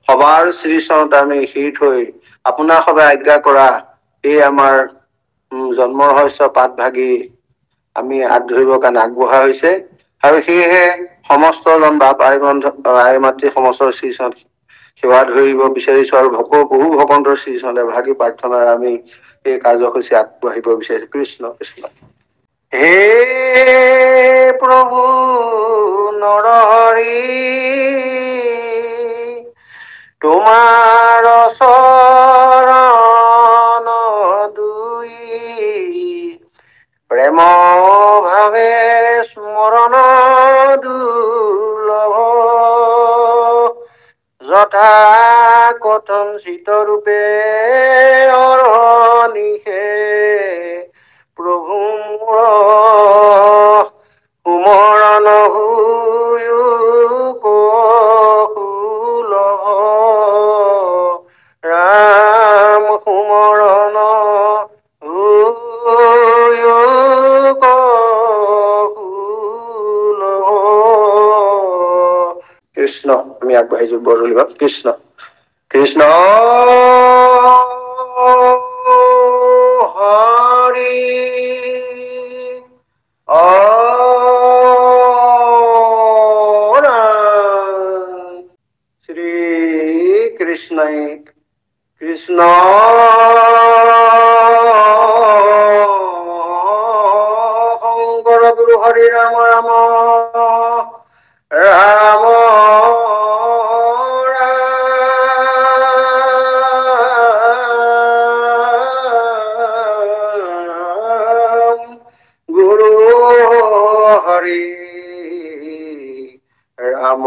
সবাৰ শ্ৰীচৰণত আমি শিৰ থৈ আপোনাৰ সবে আজ্ঞা কৰা এই আমাৰ জন্মৰ ৰহস্য পাঠ ভাগি আমি হাত ধৰিবৰ কাৰণে আগবঢ়া হৈছে আৰু সেয়েহে সমস্তজন বাপ আই মাতৃ সমস্ত শ্ৰীচৰণত সেৱা ধৰিব বিচাৰিছো আৰু বহু ভকন্তৰ শ্ৰীচৰণে ভাগি প্ৰাৰ্থনাৰে আমি এই কাৰ্যসূচী আগবাঢ়িব বিচাৰিছো। কৃষ্ণ কৃষ্ণ। হে প্ৰভু নৰহৰি তোমাৰ চৰণ দুই প্ৰেম ভাৱে স্মৰণ দুৰ্লভ যথা কথন চিতৰূপে অৰনিশে প্ৰভু সুমৰণ সুলভ ৰাম সুমৰণ কৃষ্ণ। আমি আগবাঢ়িছো বৰদলৈ বাপ। কৃষ্ণ কৃষ্ণ হৰি শ্ৰী কৃষ্ণই কৃষ্ণ শংকৰ গুৰু হৰি ৰাম ৰাম ৰাম গুৰু হৰি ৰাম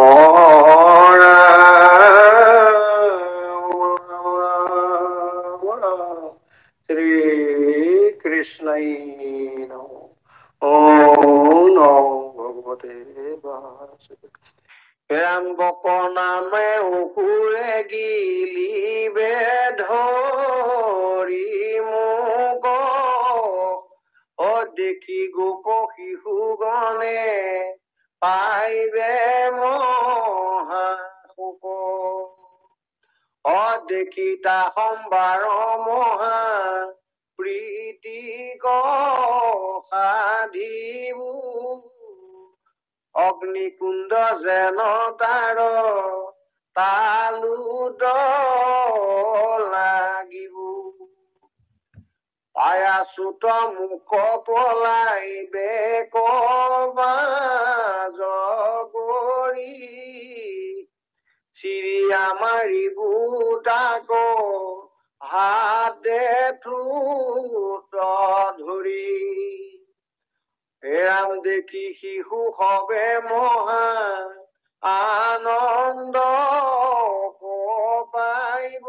শ্ৰী কৃষ্ণই ভগৱতে ৰাম বক নামে অসুৰে গিলিবে ধৰি মোক দেখি গোপ শিশুগণে পাইবে মহাশোক দেখি তা সম্বাৰ মহা প্ৰীতি সাধিবু অগ্নিকুণ্ড যেন তাৰ তালুদ লাগিব পায়াচুত মুখ পলাইবে জগৰি চিৰিয়া মাৰিবু তাক হাতে ঠোঁট ধৰি ৰাম দেখি শিশু সবে মহা আনন্দ পাইব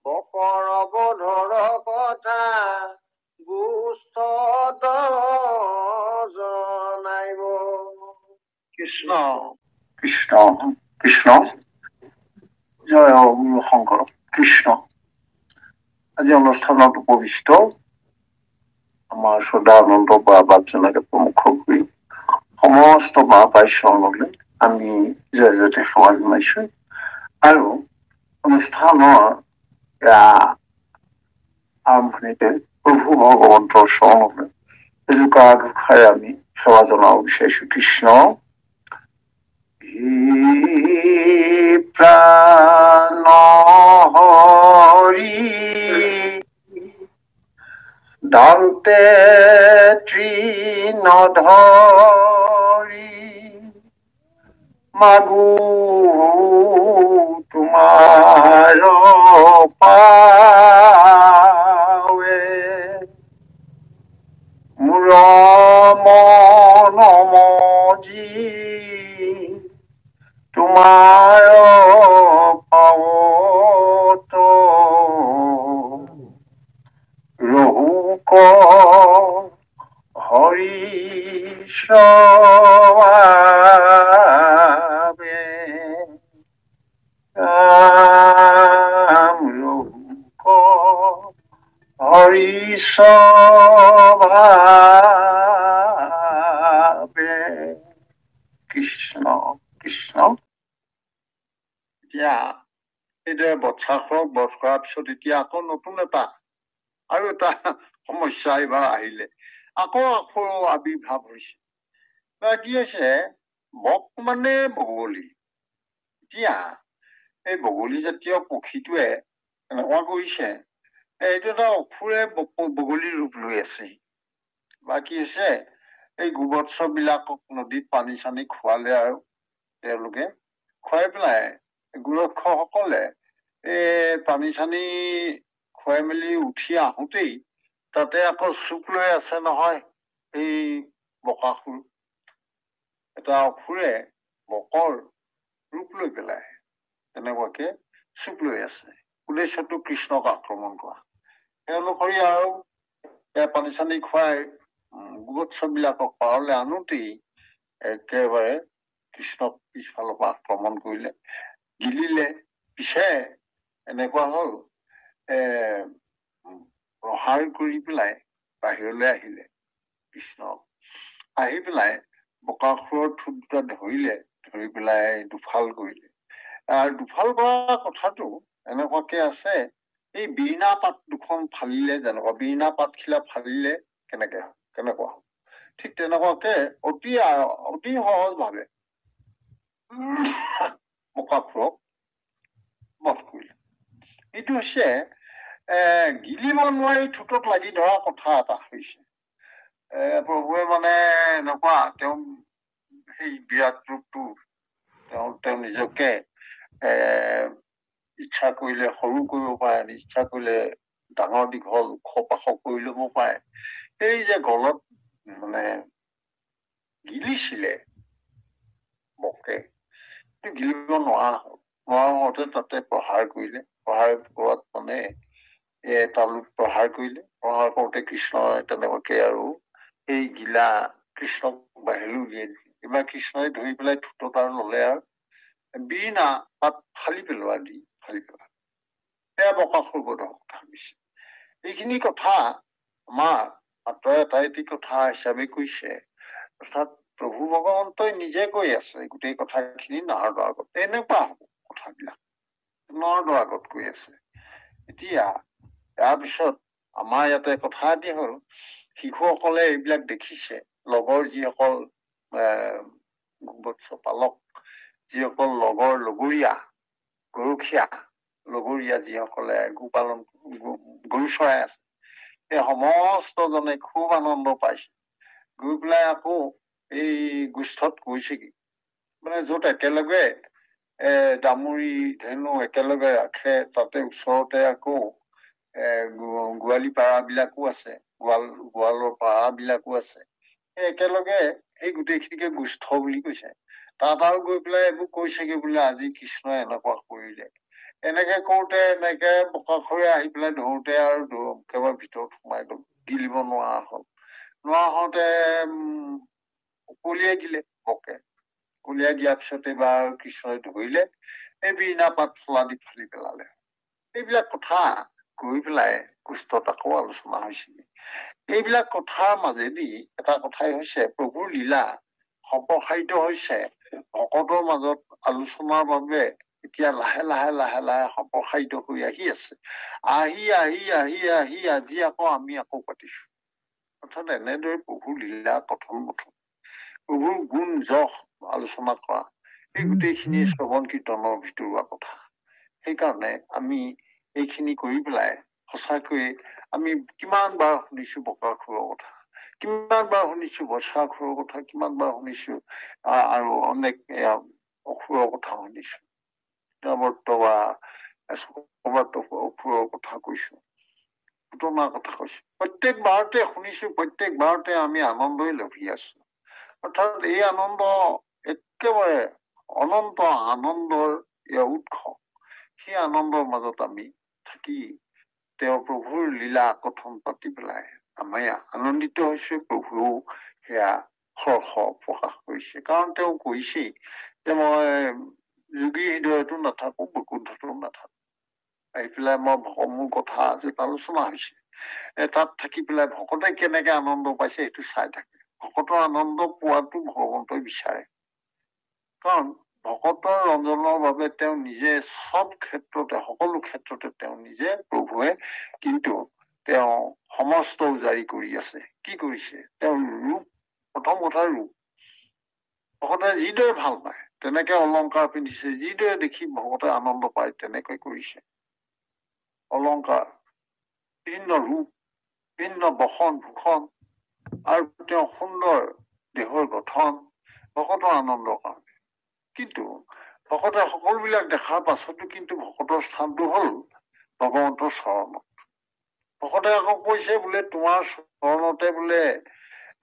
বকৰ বধৰ কথা গুষ্ঠত জনাইব। কৃষ্ণ কৃষ্ণ কৃষ্ণ জয় গুৰু শংকৰ কৃষ্ণ। আজি অনুষ্ঠানত উপবিষ্ট আমাৰ সদানন্দ বাপজনকে প্ৰমুখ কৰি সমস্ত বাপাই চৰণলৈ আমি জয় জয়তে সেৱা জনাইছো আৰু অনুষ্ঠানৰ আৰম্ভণিতে প্ৰভু ভগৱন্তৰ চৰণলৈ এজোকা দুখাৰে আমি সেৱা জনাব বিচাৰিছো। কৃষ্ণ প্ৰাণ হৰি দান্তে তৃণধৰি মাগো তোমাৰ পাৱে মোৰ মন মজি তোমাৰ পাৱত ৰহুক হৰিষাবে ৰহুক হৰিষাবে। কৃষ্ণ কৃষ্ণ। এতিয়া এইদৰে বৎসাসুৰক বধ কৰাৰ পিছত এতিয়া আকৌ নতুন আৰু এটা সমস্যা এইবাৰ আহিলে, আকৌ আসুৰৰ আবিৰ্ভাৱ হৈছে। কি হৈছে, বক মানে বগলী। এতিয়া এই বগলী জাতীয় পক্ষীটোৱে এনেকুৱা কৰিছে, এইটো এটা অসুৰে বগলীৰ ৰূপ লৈ আছে। বা কি হৈছে, এই গোবৎস বিলাকক নদীত পানী চানী খুৱালে আৰু তেওঁলোকে খুৱাই পেলাই গোৰক্ষসকলে এই পানী চানী খুৱাই মেলি উঠি আহোঁতেই তাতে আকৌ চুক লৈ আছে নহয় এই বকাসুৰ। এটা অসুৰে বকৰ ৰূপ লৈ পেলাই তেনেকুৱাকে চুক লৈ আছে, উদ্দেশ্যটো কৃষ্ণক আক্ৰমণ কৰা। তেওঁলোকৰি আৰু পানী চানী খুৱাই গোবৎসবিলাকক পাৰলৈ আনোতেই একেবাৰে কৃষ্ণক পিছফালৰ পৰা আক্ৰমণ কৰিলে, গিলিলে। পিছে এনেকুৱা হল, প্ৰহাৰ কৰি পেলাই বাহিৰলৈ আহিলে কৃষ্ণ। আহি পেলাই বকাসুৰৰ ঠোঁট দুটা ধৰিলে, ধৰি পেলাই দুফাল কৰিলে। আৰু দুফাল কৰা কথাটো এনেকুৱাকে আছে, এই বীণা পাত দুখন ফালিলে যেনেকুৱা, বীণা পাতখিলা ফালিলে কেনেকুৱা হব, ঠিক তেনেকুৱাকে অতি সহজ ভাৱে বকাসুৰক বধ কৰিলে। এইটো হৈছে গিলিব নোৱাৰি ঠোঁটত লাগি ধৰা কথা এটা হৈছে। প্ৰভুৱে মানে এনেকুৱা, তেওঁ সেই বিৰাট ৰূপটো তেওঁ নিজকে ইচ্ছা কৰিলে সৰু কৰিব পাৰে, ইচ্ছা কৰিলে ডাঙৰ দীঘল ওখ পাখ কৰি লব পাৰে। এই যে গলত মানে গিলিছিলে বকে, গিলিব নোৱাৰা হওঁতে তাতে প্ৰহাৰ কৰিলে। প্ৰহাৰ কৰাত মানে তালুক প্ৰহাৰ কৰিলে। প্ৰহাৰ কৰোতে কৃষ্ণই তেনেকুৱাকে আৰু এই গিলা কৃষ্ণক বাহিৰলৈ উলিয়াই দিলে। এইবাৰ কৃষ্ণই ধৰি পেলাই ঠোঁটত আৰু ললে আৰু বীণা পাত ফালি পেলোৱা দি ফালি পেলোৱা। সেয়া বকাসুৰ বধৰ কথা হৈছে। এইখিনি কথা আমাৰ মাত্ৰ এটা এটি কথা হিচাপে কৈছে, অৰ্থাৎ প্ৰভু ভগৱন্তই নিজে কৈ আছে গোটেই কথাখিনি নাৰদৰ আগত। এনেকুৱা হব কথাবিলাক, নাৰদৰ আগত কৈ আছে। এতিয়া তাৰ পিছত আমাৰ ইয়াতে কথা এটি হল, শিশুসকলে এইবিলাক দেখিছে, লগৰ যিসকল গোবৎস পালক, যিসকল লগৰীয়া গৰখীয়া লগৰীয়া, যিসকলে গোপালন গৰু চৰাই আছে, সেই সমস্তজনে খুব আনন্দ পাইছে। গৈ পেলাই আকৌ এই গোষ্ঠত কৈছেগে, মানে যত একেলগে দামুৰি ধেনু একেলগে ৰাখে, তাতে ওচৰতে আকৌ গোৱালি পাৰা বিলাকো আছে, গোৱালৰ পাৰা বিলাকো আছে। একেলগে সেই গোটেইখিনিকে গোষ্ঠ বুলি কৈছে। তাত আৰু গৈ পেলাই এইবোৰ কৈছেগে বোলে, আজি কৃষ্ণই এনেকুৱা কৰিলে। এনেকে কৰোতে এনেকে বকাসুৰে আহি পেলাই ধৰোতে আৰু একেবাৰে ভিতৰত সোমাই গল, গিলিব নোৱাৰা হল। নোৱাৰা হওঁতে কলিয়াই দিলে বকে। কলিয়াই দিয়াৰ পিছত এইবাৰ কৃষ্ণই ধৰিলে, এই বীণা পাত ফলা দি ফালি পেলালে। এইবিলাক কথা কৈ পেলাই কুষ্ঠত আকৌ আলোচনা হৈছিল। এইবিলাক কথাৰ মাজেদি এটা কথাই হৈছে, প্ৰভুৰ লীলা সম্প্ৰসাৰিত হৈছে ভকতৰ মাজত আলোচনাৰ বাবে। এতিয়া লাহে লাহে লাহে লাহে সম্প্ৰসাৰিত হৈ আহি আছে। আজি আমি আকৌ পাতিছো। অৰ্থাৎ এনেদৰে প্ৰভুৰ লীলা কথন প্ৰথম, প্ৰভুৰ গুণ যশ আলোচনা কৰা, এই গোটেইখিনি শ্ৰৱণ কীৰ্তনৰ ভিতৰুৱা কথা। সেইকাৰণে আমি এইখিনি কৰি পেলাই সঁচাকৈয়ে আমি কিমান বাৰ শুনিছো বকাসুৰৰ কথা, কিমান বাৰ শুনিছো বৎসাসুৰৰ কথা, কিমান বাৰ শুনিছো আৰু অনেক অসুৰৰ কথা শুনিছো, অসুৰৰ কথা কৈছো, ঘটনাৰ কথা কৈছো। প্ৰত্যেক বাৰতে শুনিছো, প্ৰত্যেক বাৰতে আমি আনন্দই লভি আছো। অৰ্থাৎ এই আনন্দ একেবাৰে অনন্ত আনন্দৰ উৎস। সেই আনন্দৰ মাজত আমি থাকি তেওঁ প্ৰভুৰ লীলা কথন পাতি পেলাই আমি আনন্দিত হৈছো। প্ৰভুও সেয়া হৰ্ষ প্ৰকাশ কৰিছে, কাৰণ তেওঁ কৈছেই যে মই যোগী হৃদয়তো নাথাকো, বৈকুণ্ঠতো নাথাকো। আহি পেলাই মোৰ কথা যত আলোচনা হৈছে, তাত থাকি পেলাই ভকতে কেনেকে আনন্দ পাইছে সেইটো চাই থাকে। ভকতৰ আনন্দ পোৱাটো ভগৱন্তই বিচাৰে, কাৰণ ভকতৰ ৰঞ্জনৰ বাবে তেওঁ নিজে সব ক্ষেত্ৰতে সকলো ক্ষেত্ৰতে তেওঁ নিজে প্ৰভুৱে কিন্তু তেওঁ সমস্ত উজাৰি কৰি আছে। কি কৰিছে? তেওঁ ৰূপ, প্ৰথম কথা ৰূপ। ভকতে যিদৰে ভাল পায় তেনেকে অলংকাৰ পিন্ধিছে, যিদৰে দেখি ভকতে আনন্দ পায় তেনেকৈ কৰিছে। অলংকাৰ, বিভিন্ন ৰূপ, বিভিন্ন বসন ভূষণ, আৰু তেওঁ সুন্দৰ দেহৰ গঠন ভকতৰ আনন্দৰ কাৰণে। কিন্তু ভকতে সকলোবিলাক দেখাৰ পাছতো কিন্তু ভকতৰ স্থানটো হল ভগৱন্তৰ চৰণত। ভকতে আকৌ কৈছে বোলে তোমাৰ চৰণতে বোলে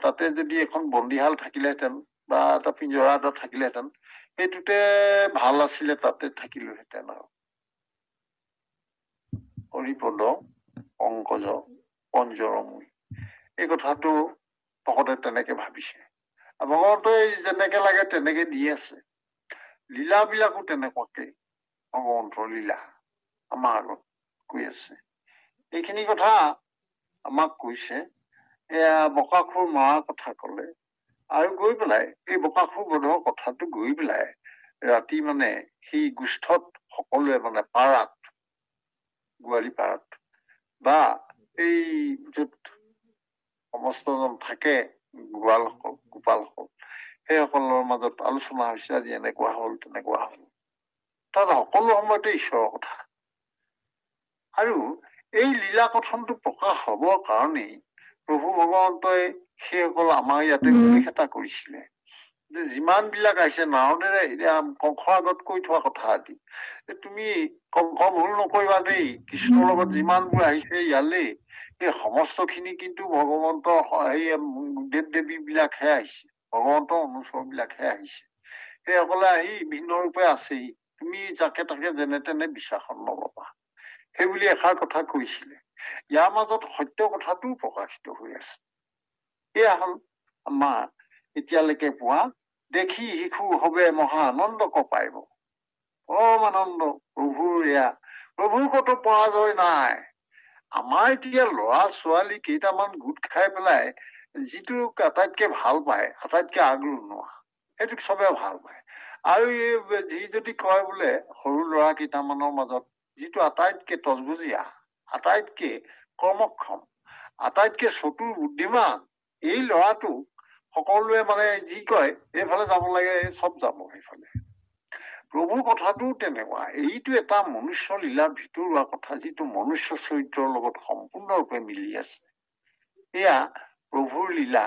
তাতে যদি এখন বন্দীশাল থাকিলেহেঁতেন বা এটা পিঞ্জৰা এটা থাকিলেহেঁতেন, সেইটোতে ভাল আছিলে, তাতে থাকিলোহেঁতেন। আৰু হৰিপদ পংকজ পঞ্জৰমুই, এই কথাটো ভকতে তেনেকে ভাবিছে। ভগৱন্তই যেনেকে লাগে তেনেকে দি আছে। লীলাবিলাকো তেনেকুৱাকে ভগৱন্তৰ লীলা আমাৰ আগত কৈ আছে। এইখিনি কথা আমাক কৈছে। এয়া বকাসুৰ মৰাৰ কথা কলে, আৰু গৈ পেলাই এই বকাসুৰ বধৰ কথাটো গৈ পেলাই ৰাতি মানে সেই গোষ্ঠত সকলোৱে মানে পাৰাত, গোৱালি পাৰাত বা এই য'ত সমস্তজন থাকে গোৱালসকল গোপালসকল, সেইসকলৰ মাজত আলোচনা হৈছে আজি এনেকুৱা হল তেনেকুৱা হল। তাত সকলো সময়তে ঈশ্বৰৰ কথা। আৰু এই লীলা কথনটো প্ৰকাশ হবৰ কাৰণেই প্ৰভু ভগৱন্তই সেইসকল আমাৰ ইয়াতে উল্লেখ এটা কৰিছিলে যে যিমান বিলাক আহিছে নাৰদেৰে এতিয়া কংসৰ আগত কৈ থোৱা কথা আদি, তুমি কংস ভুল নকৰিবা দেই, কৃষ্ণৰ লগত যিমানবোৰ আহিছে ইয়ালৈ এই সমস্ত খিনি কিন্তু ভগৱন্তৰ দেৱ দেৱী বিলাকহে আহিছে, ভগৱন্তৰ অনুচৰ বিলাকহে আহিছে। সেইসকলে আহি ভিন্ন ৰূপে আছেই, তুমি যাকে তাকে যেনে তেনে বিশ্বাসত নলবা, সেইবুলি এষাৰ কথা কৈছিলে। ইয়াৰ মাজত সত্য কথাটোও প্ৰকাশিত হৈ আছে। এয়া হল আমাৰ এতিয়ালৈকে পোৱা দেখি শিশু হবে মহা আনন্দ কপাইব। পৰম আনন্দ প্ৰভুৰ। এয়া প্ৰভুৰ কতো পৰাজয় নাই। আমাৰ এতিয়া লৰা ছোৱালী কেইটামান গোট খাই পেলাই যিটো আটাইতকে ভাল পায়, আটাইতকে আগ্ৰহ নোৱা, সেইটোক চবে ভাল পায়। আৰু এই যি যদি কয় বোলে সৰু লৰা কেইটামানৰ মাজত যিটো আটাইতকে তজবুজীয়া, আটাইতকে কৰ্মক্ষম, আটাইতকে চতুৰ বুদ্ধিমান, এই ল'ৰাটো সকলোৱে মানে যি কয় এইফালে যাব লাগে চব যাব সেইফালে। প্ৰভুৰ কথাটো তেনেকুৱা। এইটো এটা মনুষ্য লীলাৰ ভিতৰুৱা কথা, যিটো মনুষ্য চৰিত্ৰৰ লগত সম্পূৰ্ণৰূপে মিলি আছে। এয়া প্ৰভুৰ লীলা,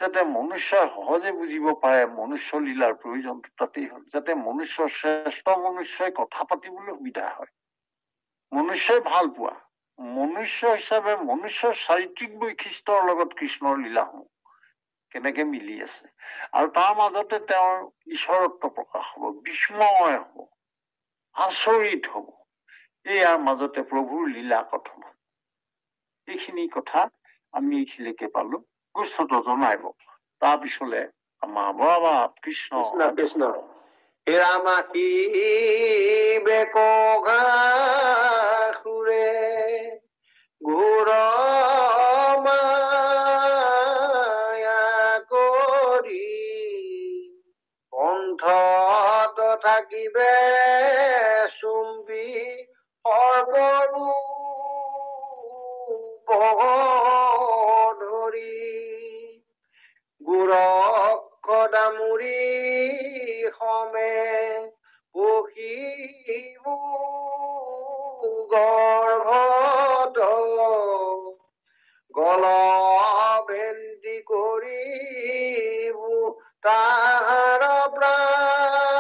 যাতে মনুষ্যই সহজে বুজিব পাৰে মনুষ্য লীলাৰ প্ৰয়োজনটো তাতেই হ'ল, যাতে মনুষ্যৰ শ্ৰেষ্ঠ মনুষ্যই কথা পাতিবলৈ সুবিধা হয়। মনুষ্যই ভাল পোৱা, মনুষ্য হিচাপে মনুষ্যৰ চাৰিত্ৰিক বৈশিষ্ট্যৰ লগত কৃষ্ণৰ লীলাসমূহ কেনেকে মিলি আছে, আৰু তাৰ মাজতে তেওঁৰ ঈশ্বৰত্ব প্ৰকাশ হব, বিস্ময় হব, আচৰিত হব। ইয়াৰ মাজতে প্ৰভুৰ লীলা কথন। এইখিনি কথা আমি এইখিনিলৈকে পালো। গোষ্ঠত জনাইব, তাৰ পিছলে আমাৰ বাবা কৃষ্ণ কৃষ্ণ কৃষ্ণ। হে ৰামাসী বেকঘাসুৰে ঘোৰ মায়া কৰি কণ্ঠত থাকিবে চুম্বি সৰ্বৰূপ ধৰি গোৰক্ষদামুৰি সমে পহিব গৰ্ভত গলভেন্দি কৰিব তাহাৰ প্ৰাণহত।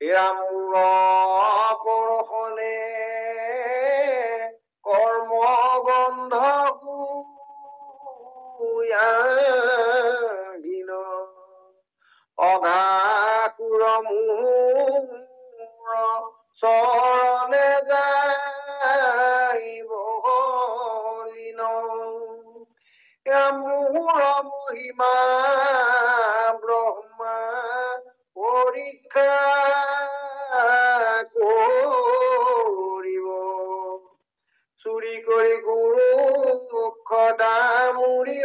ৰামূৰ পৰশনে কৰ্মবন্ধ দিন অঘাসুৰ মূৰ চৰণে যাইব লীন। মোৰ মহিমা ব্ৰহ্মা পৰীক্ষা কৰিব, চুৰি কৰি গুৰু মুখ দামুৰি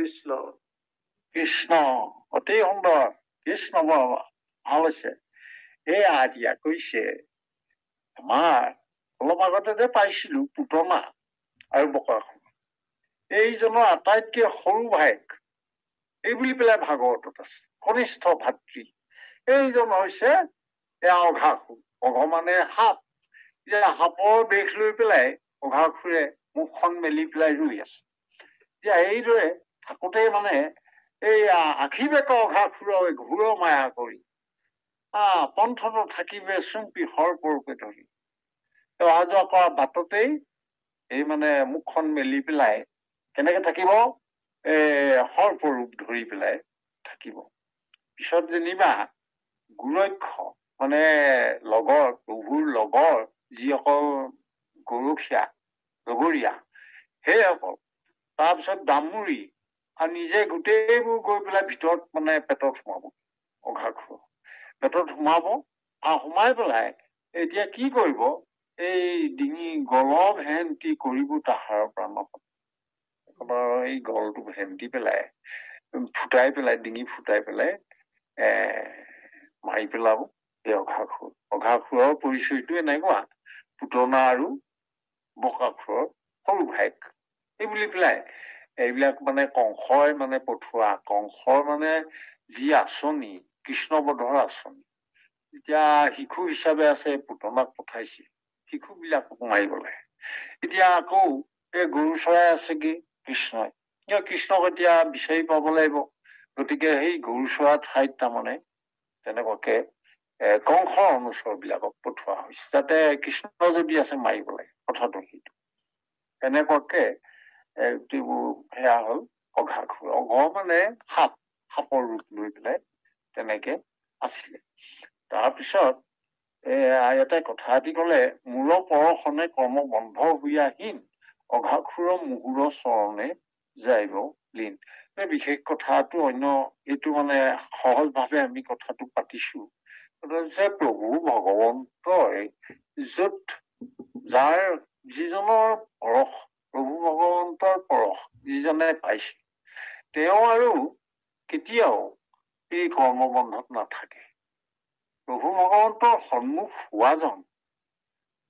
কৃষ্ণ কৃষ্ণ অতি সুন্দৰ কৃষ্ণ ভাল হৈছে এয়া এতিয়া কৈছে আমাৰ অলপ আগতে যে পাইছিলো পুতনা আৰু বকাসুৰ এইজনৰ আটাইতকৈ সৰু ভায়েক এই বুলি পেলাই ভাগৱতত আছে কনিষ্ঠ ভাতৃ এইজন হৈছে এয়া অঘাসুৰ অঘ মানে সাপ এতিয়া সাপৰ বেশ লৈ পেলাই অঘাসুৰে মুখখন মেলি পেলাই ৰুই আছে এতিয়া এইদৰে থাকোঁতে মানে এই আখি বেকা অঘাসুৰৰ ঘোৰ মায়া কৰি পন্থটো থাকিবে চুম্পি সৰ্পৰূপে ধৰি অহা যোৱা কৰা বাটতেই এই মানে মুখখন মেলি পেলাই কেনেকে থাকিব সৰ্পৰূপ ধৰি পেলাই থাকিব পিছত যেনিবা গুৰক্ষ মানে লগৰ প্ৰভুৰ লগৰ যিসকল গৰখীয়া লগৰীয়া সেইসকল তাৰপিছত দামুৰি আৰু নিজে গোটেইবোৰ গৈ পেলাই ভিতৰত মানে পেটত সোমাব অঘাসুৰ পেটত সোমাব আৰু সোমাই পেলাই এতিয়া কি কৰিব এই ডিঙি গলব হেন্তি কৰিব তাহাৰৰ পৰা নাপাব এই গলটো হেন্তি পেলাই ফুটাই পেলাই ডিঙি ফুটাই পেলাই মাৰি পেলাব এই অঘাসুৰ অঘাসুৰৰ পৰিচয়টো এনেকুৱা পুতনা আৰু বকাসুৰৰ সৰু ভায়েক এই বুলি পেলাই এইবিলাক মানে কংসই মানে পঠোৱা কংসৰ মানে যি আঁচনি কৃষ্ণবধৰ আঁচনি এতিয়া শিশু হিচাপে আছে পুতনাক পঠাইছে শিশু বিলাকক মাৰিবলৈ এতিয়া আকৌ এই গৰু চৰাই আছেগে কৃষ্ণই কৃষ্ণক এতিয়া বিচাৰি পাব লাগিব গতিকে সেই গৰু চৰা ঠাইত তাৰমানে তেনেকুৱাকে কংসৰ অনুচৰ বিলাকক পঠোৱা হৈছে যাতে কৃষ্ণ যদি আছে মাৰিব লাগে কথাটো সেইটো তেনেকুৱাকে সেয়া হল অঘাসুৰ অঘ মানে সাপৰ ৰূপ লৈ পেলাই তেনেকে আছিলে তাৰপিছত ইয়াতে কথা এটি কলে মূল পৰশনে কৰ্ম বন্ধ হৈ আহিন অঘাসুৰৰ মুহুৰ চৰণে যাইব লীন বিশেষ কথাটো অন্য এইটো মানে সহজ ভাৱে আমি কথাটো পাতিছো যে প্ৰভু ভগৱন্তই যত যাৰ যিজনৰ পৰশ প্ৰভু ভগৱন্তৰ পৰশ যিজনে পাইছে তেওঁ আৰু কেতিয়াও এই কৰ্মবন্ধত নাথাকে প্ৰভু ভগৱন্তৰ সন্মুখ হোৱাজন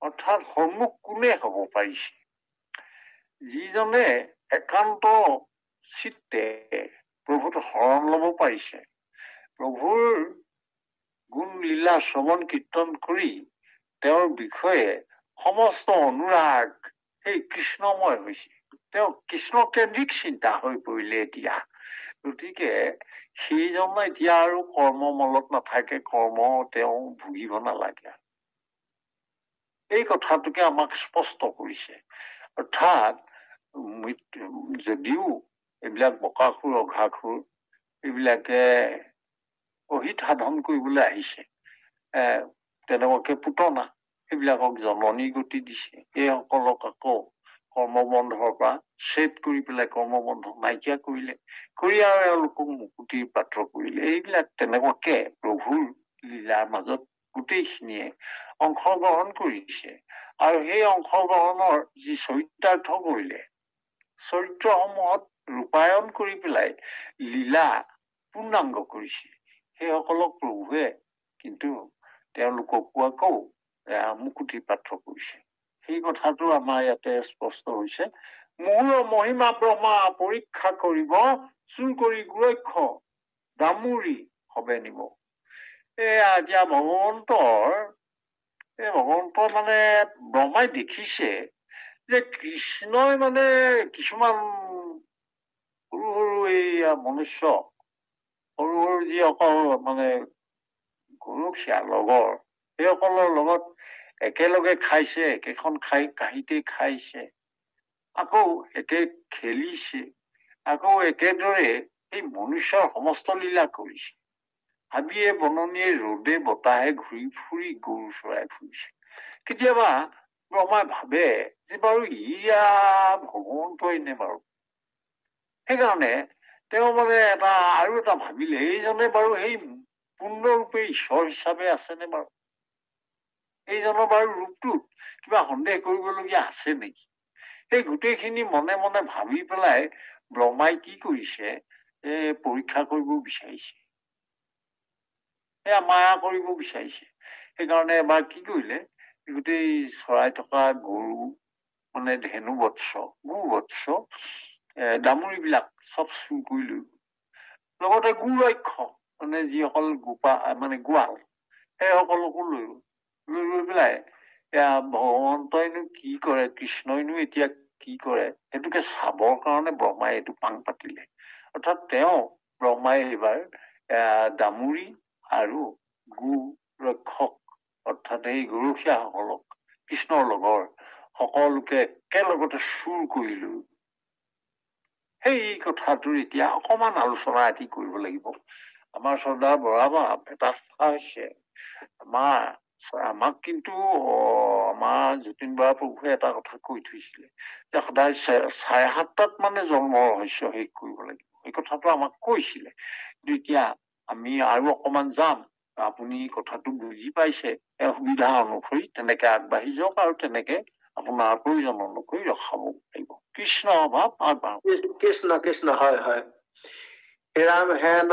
অৰ্থাৎ সন্মুখ কোনে হব পাৰিছে যিজনে একান্ত চিত্তে প্ৰভুত শৰণ লব পাৰিছে প্ৰভুৰ গুণ লীলা শ্ৰৱণ কীৰ্তন কৰি তেওঁৰ বিষয়ে সমস্ত অনুৰাগ সেই কৃষ্ণময় হৈছে তেওঁ কৃষ্ণকেন্দ্ৰিক চিন্তা হৈ পৰিলে এতিয়া গতিকে সেইজন এতিয়া আৰু কৰ্মমলত নাথাকে কৰ্ম তেওঁ ভুগিব নালাগে এই কথাটোকে আমাক স্পষ্ট কৰিছে অৰ্থাৎ যদিও এইবিলাক বকাসুৰ অঘাসুৰ এইবিলাকে অহিত সাধন কৰিবলৈ আহিছে তেনেকুৱাকে পুতনা সেইবিলাকক জননী গতি দিছে এইসকলক আকৌ কৰ্মবন্ধৰ পৰা ছেদ কৰি পেলাই কৰ্মবন্ধ নাইকিয়া কৰিলে কৰি আৰু এওঁলোকক মুকুতিৰ পাত্ৰ কৰিলে এইবিলাক তেনেকুৱাকে প্ৰভুৰ লীলাৰ মাজত গোটেইখিনিয়ে অংশগ্ৰহণ কৰিছে আৰু সেই অংশগ্ৰহণৰ যি চৰিতাৰ্থ কৰিলে চৰিত্ৰসমূহত ৰূপায়ণ কৰি পেলাই লীলা পূৰ্ণাংগ কৰিছে সেইসকলক প্ৰভুৱে কিন্তু তেওঁলোককো আকৌ মুকুতি পাত্ৰ কৰিছে সেই কথাটো আমাৰ ইয়াতে স্পষ্ট হৈছে মুহুৰ মহিমা ব্ৰহ্মা পৰীক্ষা কৰিব চুৰ কৰি গুৰক্ষ দামুৰি হবে নিব এতিয়া ভগৱন্তৰ মানে ব্ৰহ্মাই দেখিছে যে কৃষ্ণই মানে কিছুমান সৰু সৰু এই মনুষ্য সৰু সৰু যিসকল মানে গৰখীয়া লগৰ সেইসকলৰ লগত একেলগে খাইছে একেখন কাঁহীতে খাইছে আকৌ একে খেলিছে আকৌ একেদৰে এই মনুষ্যৰ সমস্ত লীলা কৰিছে হাবিয়ে বননিয়ে ৰ'দে বতাহে ঘূৰি ফুৰি গৰু চৰাই ফুৰিছে কেতিয়াবা ব্ৰহ্মাই ভাবে যে বাৰু ভগৱন্তই নে বাৰু সেইকাৰণে তেওঁ মানে আৰু এটা ভাবিলে এইজনে বাৰু সেই পূৰ্ণৰূপে ঈশ্বৰ হিচাপে আছেনে বাৰু এইজনৰ বাৰু ৰূপটোত কিবা সন্দেহ কৰিবলগীয়া আছে নেকি সেই গোটেইখিনি মনে মনে ভাবি পেলাই ব্ৰহ্মাই কি কৰিছে, পৰীক্ষা কৰিব বিচাৰিছে, মায়া কৰিব বিচাৰিছে। সেইকাৰণে এবাৰ কি কৰিলে, গোটেই চৰাই থকা গৰু মানে ধেনু বৎস, গো বৎস, দামুৰিবিলাক চব চুৰ কৰি লৈ গ'ল। লগতে গোৰক্ষক মানে যিসকল মানে গোৱাল, সেইসকলকো লৈ গ'ল। লৈ পেলাই ভগৱন্তইনো কি কৰে, কৃষ্ণইনো এতিয়া কি কৰে, সেইটোকে চাবৰ কাৰণে ব্ৰহ্মাই এইটো পাং পাতিলে। অৰ্থাৎ ব্ৰহ্মাই এইবাৰ দামুৰি আৰু গো ৰক্ষক অৰ্থাৎ এই গৰখীয়াসকলক, কৃষ্ণৰ লগৰ সকলোকে একেলগতে চুৰ কৰিলো। সেই কথাটোৰ এতিয়া অকমান আলোচনা এটি কৰিব লাগিব। আমাৰ চৰ্দাৰ বৰামাপ এটা কথা হৈছে, আমাক কিন্তু আমাৰ যতীন বৰা প্ৰভুৱে এটা কথা কৈ থৈছিলে যে সদায় 7:30 মানে জন্মৰ ৰহস্য শেষ কৰিব লাগিব। এই কথাটো আমাক কৈছিলে। কিন্তু এতিয়া আমি আৰু অকমান যাম, আপুনি কথাটো বুজি পাইছে, সুবিধা অনুসৰি তেনেকে আগবাঢ়ি যাওক আৰু তেনেকে আপোনাৰ প্ৰয়োজন অনুসৰি ৰখাব পাৰিব। কৃষ্ণ ভাৱ আগবাঢ়ক। কৃষ্ণ কৃষ্ণ। হয় হয়। ৰাম হেন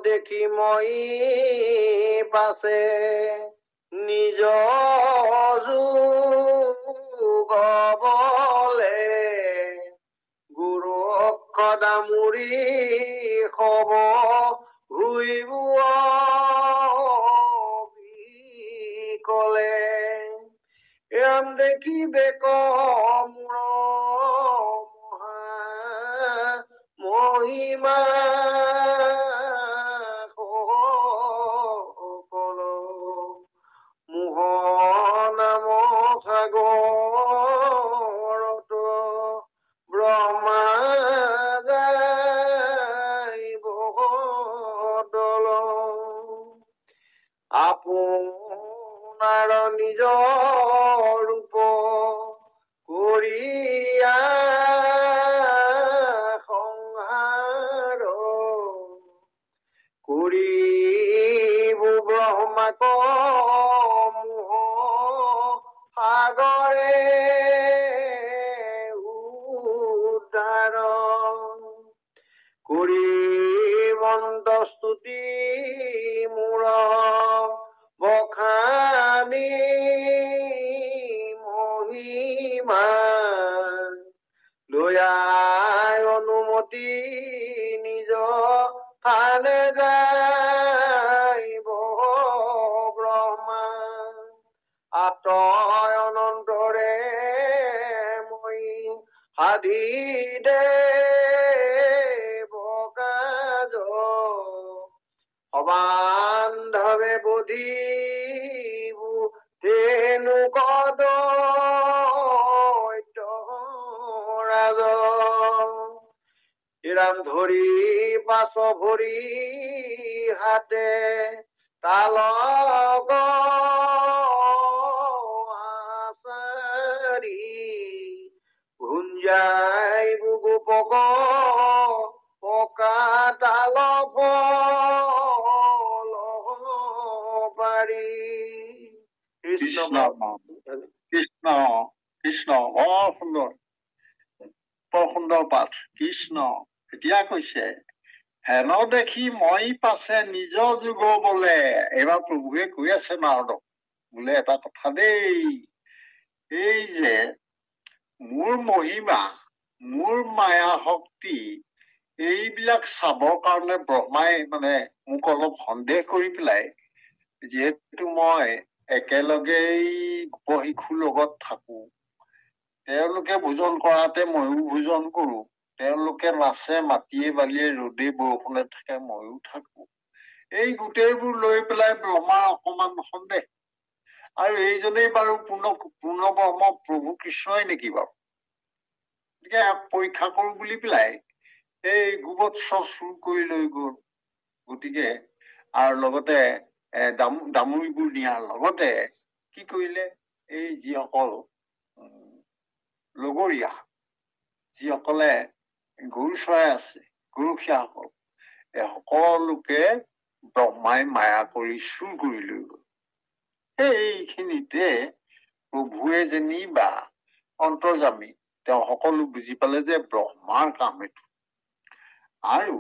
দেখি মই পাছে নিজ যুগবলে গুৰু দামুৰি হব ভুইব কলে ৰাম দেখিবে কমূৰ মহিমা মোহন নাম সাগৰত ব্ৰহ্মা যাইব দল আপোনাৰ নিজৰ ৰূপ কৰিয়া সংহাৰ কৰিব ব্ৰহ্মাক মোহ সাগৰে উদ্ধাৰ কৰি বন্দস্তুতি মূৰ বখানি মহিমা লয়াই অনুমতি নিজ থানে যাইব ব্ৰহ্মা আতয় অনন্তৰে মই সাধি দেৱ কাজ সবান্ধৱে বুধিবু তেনু কদ ৰাজ ৰাম ধৰি পাছ ভৰি হাতে তাল আচাৰি ভুঞ্জাই বুগু পক পকা তাল পাৰি। কৃষ্ণ কৃষ্ণ কৃষ্ণ। বৰ সুন্দৰ, বৰ সুন্দৰ পাঠ। কৃষ্ণ এতিয়া কৈছে, হেন দেখি মই পাছে নিজ যুগ বোলে। এইবাৰ প্ৰভুৱে কৈ আছে নাৰদক, বোলে এটা কথা দেই, এই যে মোৰ মহিমা, মোৰ মায়া শক্তি, এইবিলাক চাবৰ কাৰণে ব্ৰহ্মাই মানে মোক অলপ সন্দেহ কৰি পেলাই, যিহেতু মই একেলগেই গোপ শিশুৰ লগত থাকো, তেওঁলোকে ভোজন কৰাতে ময়ো ভোজন কৰো, তেওঁলোকে নাচে মাটিয়ে বালিয়ে ৰ'দে বৰষুণে থাকে, ময়ো থাকো, এই গোটেইবোৰ লৈ পেলাই ব্ৰহ্মাৰ অকমান সন্দেহ। আৰু এইজনেই বাৰু পূৰ্ণ ব্ৰহ্ম প্ৰভু কৃষ্ণই নেকি বাৰু? গতিকে পৰীক্ষা কৰো বুলি পেলাই এই গোবৎস চুৰ কৰি লৈ গ'ল। গতিকে আৰু লগতে দামুৰিবোৰ নিয়াৰ লগতে কি কৰিলে, এই যিসকল লগৰীয়া, যিসকলে গৰু চৰাই আছে, গৰখীয়াসকল, এই সকলোকে ব্ৰহ্মাই মায়া কৰি চুৰ কৰি লৈ গ'ল। সেইখিনিতে প্ৰভুৱে যেনিবা অন্তৰ্যামী তেওঁ সকলো বুজি পালে যে ব্ৰহ্মাৰ কাম এইটো আৰু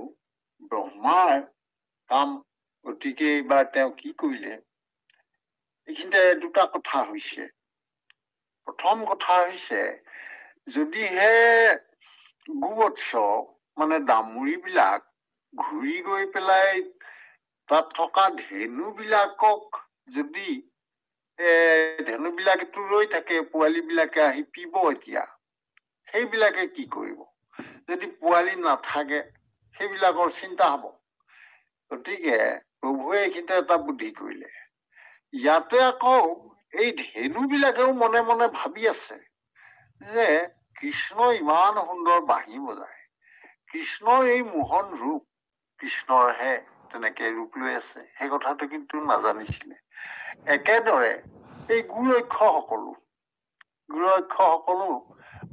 ব্ৰহ্মাৰ কাম। গতিকে এইবাৰ তেওঁ কি কৰিলে, এইখিনিতে দুটা কথা হৈছে। প্ৰথম কথা হৈছে, যদিহে গোবৎস মানে দামুৰিবিলাক ঘূৰি গৈ পেলাই তাত থকা ধেনুবিলাকক যদি ধেনুবিলাকেতো ৰৈ থাকে, পোৱালীবিলাকে আহি পিব, এতিয়া সেইবিলাকে কি কৰিব? যদি পোৱালী নাথাকে সেইবিলাকৰ চিন্তা হব। গতিকে প্ৰভুৱে এইখিনিতে এটা বুদ্ধি কৰিলে। ইয়াতে আকৌ এই ধেনুবিলাকেও মনে মনে ভাবি আছে যে কৃষ্ণ ইমান সুন্দৰ বাঁহী বজায়, কৃষ্ণৰ এই মোহন ৰূপ, কৃষ্ণৰহে তেনেকে ৰূপ লৈ আছে, সেই কথাটো কিন্তু নাজানিছিলে। একেদৰে এই গুৰক্ষসকলো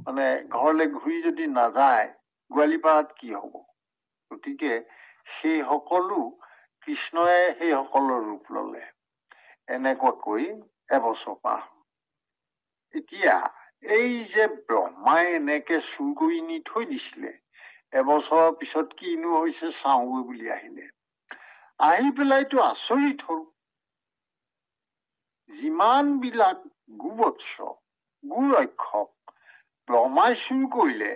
মানে ঘৰলৈ ঘূৰি যদি নাযায়, গোৱালিপাৰাত কি হব? গতিকে সেই সকলো কৃষ্ণই সেই সকলৰ ৰূপ ললে। এনেকুৱাকৈ এবছৰ পাৰ। এতিয়া এই যে ব্ৰহ্মাই এনেকে চুৰ কৰি নি থৈ দিছিলে, এবছৰৰ পিছত কিনো হৈছে চাওঁগৈ বুলি আহিলে। আহি পেলাইতো আচৰিত হল, যিমানবিলাক গোবৎস গোৰক্ষক ব্ৰহ্মাই চুৰ কৰিলে,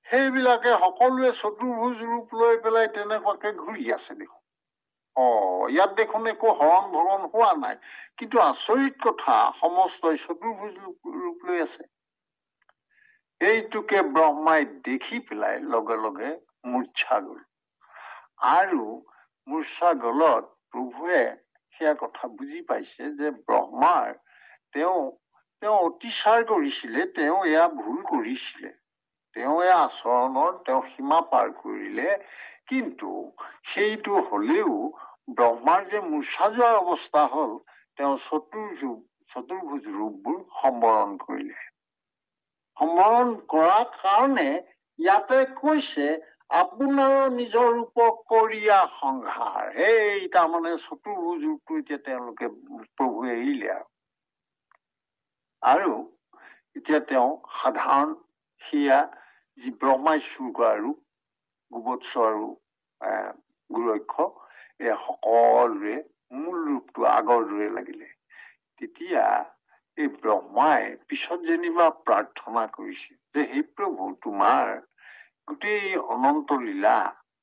সেইবিলাকে সকলোৱে চতুৰ্ভুজ ৰূপ লৈ পেলাই তেনেকুৱাকে ঘূৰি আছে দেখোন। ইয়াত দেখোন একো হৰণ ভৰণ হোৱা নাই, কিন্তু আচৰিত কথা, সমস্তই চতুৰ্ভুজ ৰূপ লৈ আছে। এইটোকে ব্ৰহ্মাই দেখি পেলাই লগে লগে মূৰ্ছা গল। আৰু মূৰ্ছা গলত প্ৰভুৱে সেয়া কথা বুজি পাইছে যে ব্ৰহ্মাৰ তেওঁ অতিচাৰ কৰিছিলে, তেওঁ এয়া ভুল কৰিছিলে, তেওঁ এয়া আচৰণৰ তেওঁ সীমা পাৰ কৰিলে। কিন্তু সেইটো হলেও ব্ৰহ্মাৰ যে মূৰ্ছা যোৱাৰ অৱস্থা হল, তেওঁ চতুৰ্ভুজ ৰূপবোৰ সম্বৰণ কৰিলে। সম্বৰণ কৰাৰ কাৰণে ইয়াতে কৈছে, আপোনাৰ নিজৰ ৰূপক কৰিয়া সংহাৰ। এই তাৰমানে চতুৰ্ভুজ ৰূপটো এতিয়া তেওঁলোকে প্ৰভুৱে এৰিলে আৰু এতিয়া তেওঁ সাধাৰণ সেয়া যি ব্ৰহ্মাই চুৰ কৰা ৰূপ, গোবৎস আৰু গোৰক্ষ, এই সকলোৰে মূল ৰূপটো আগৰ দৰে লাগিলে। তেতিয়া এই ব্ৰহ্মাই পিছত যেনিবা প্ৰাৰ্থনা কৰিছে যে হে প্ৰভু, তোমাৰ গোটেই অনন্ত লীলা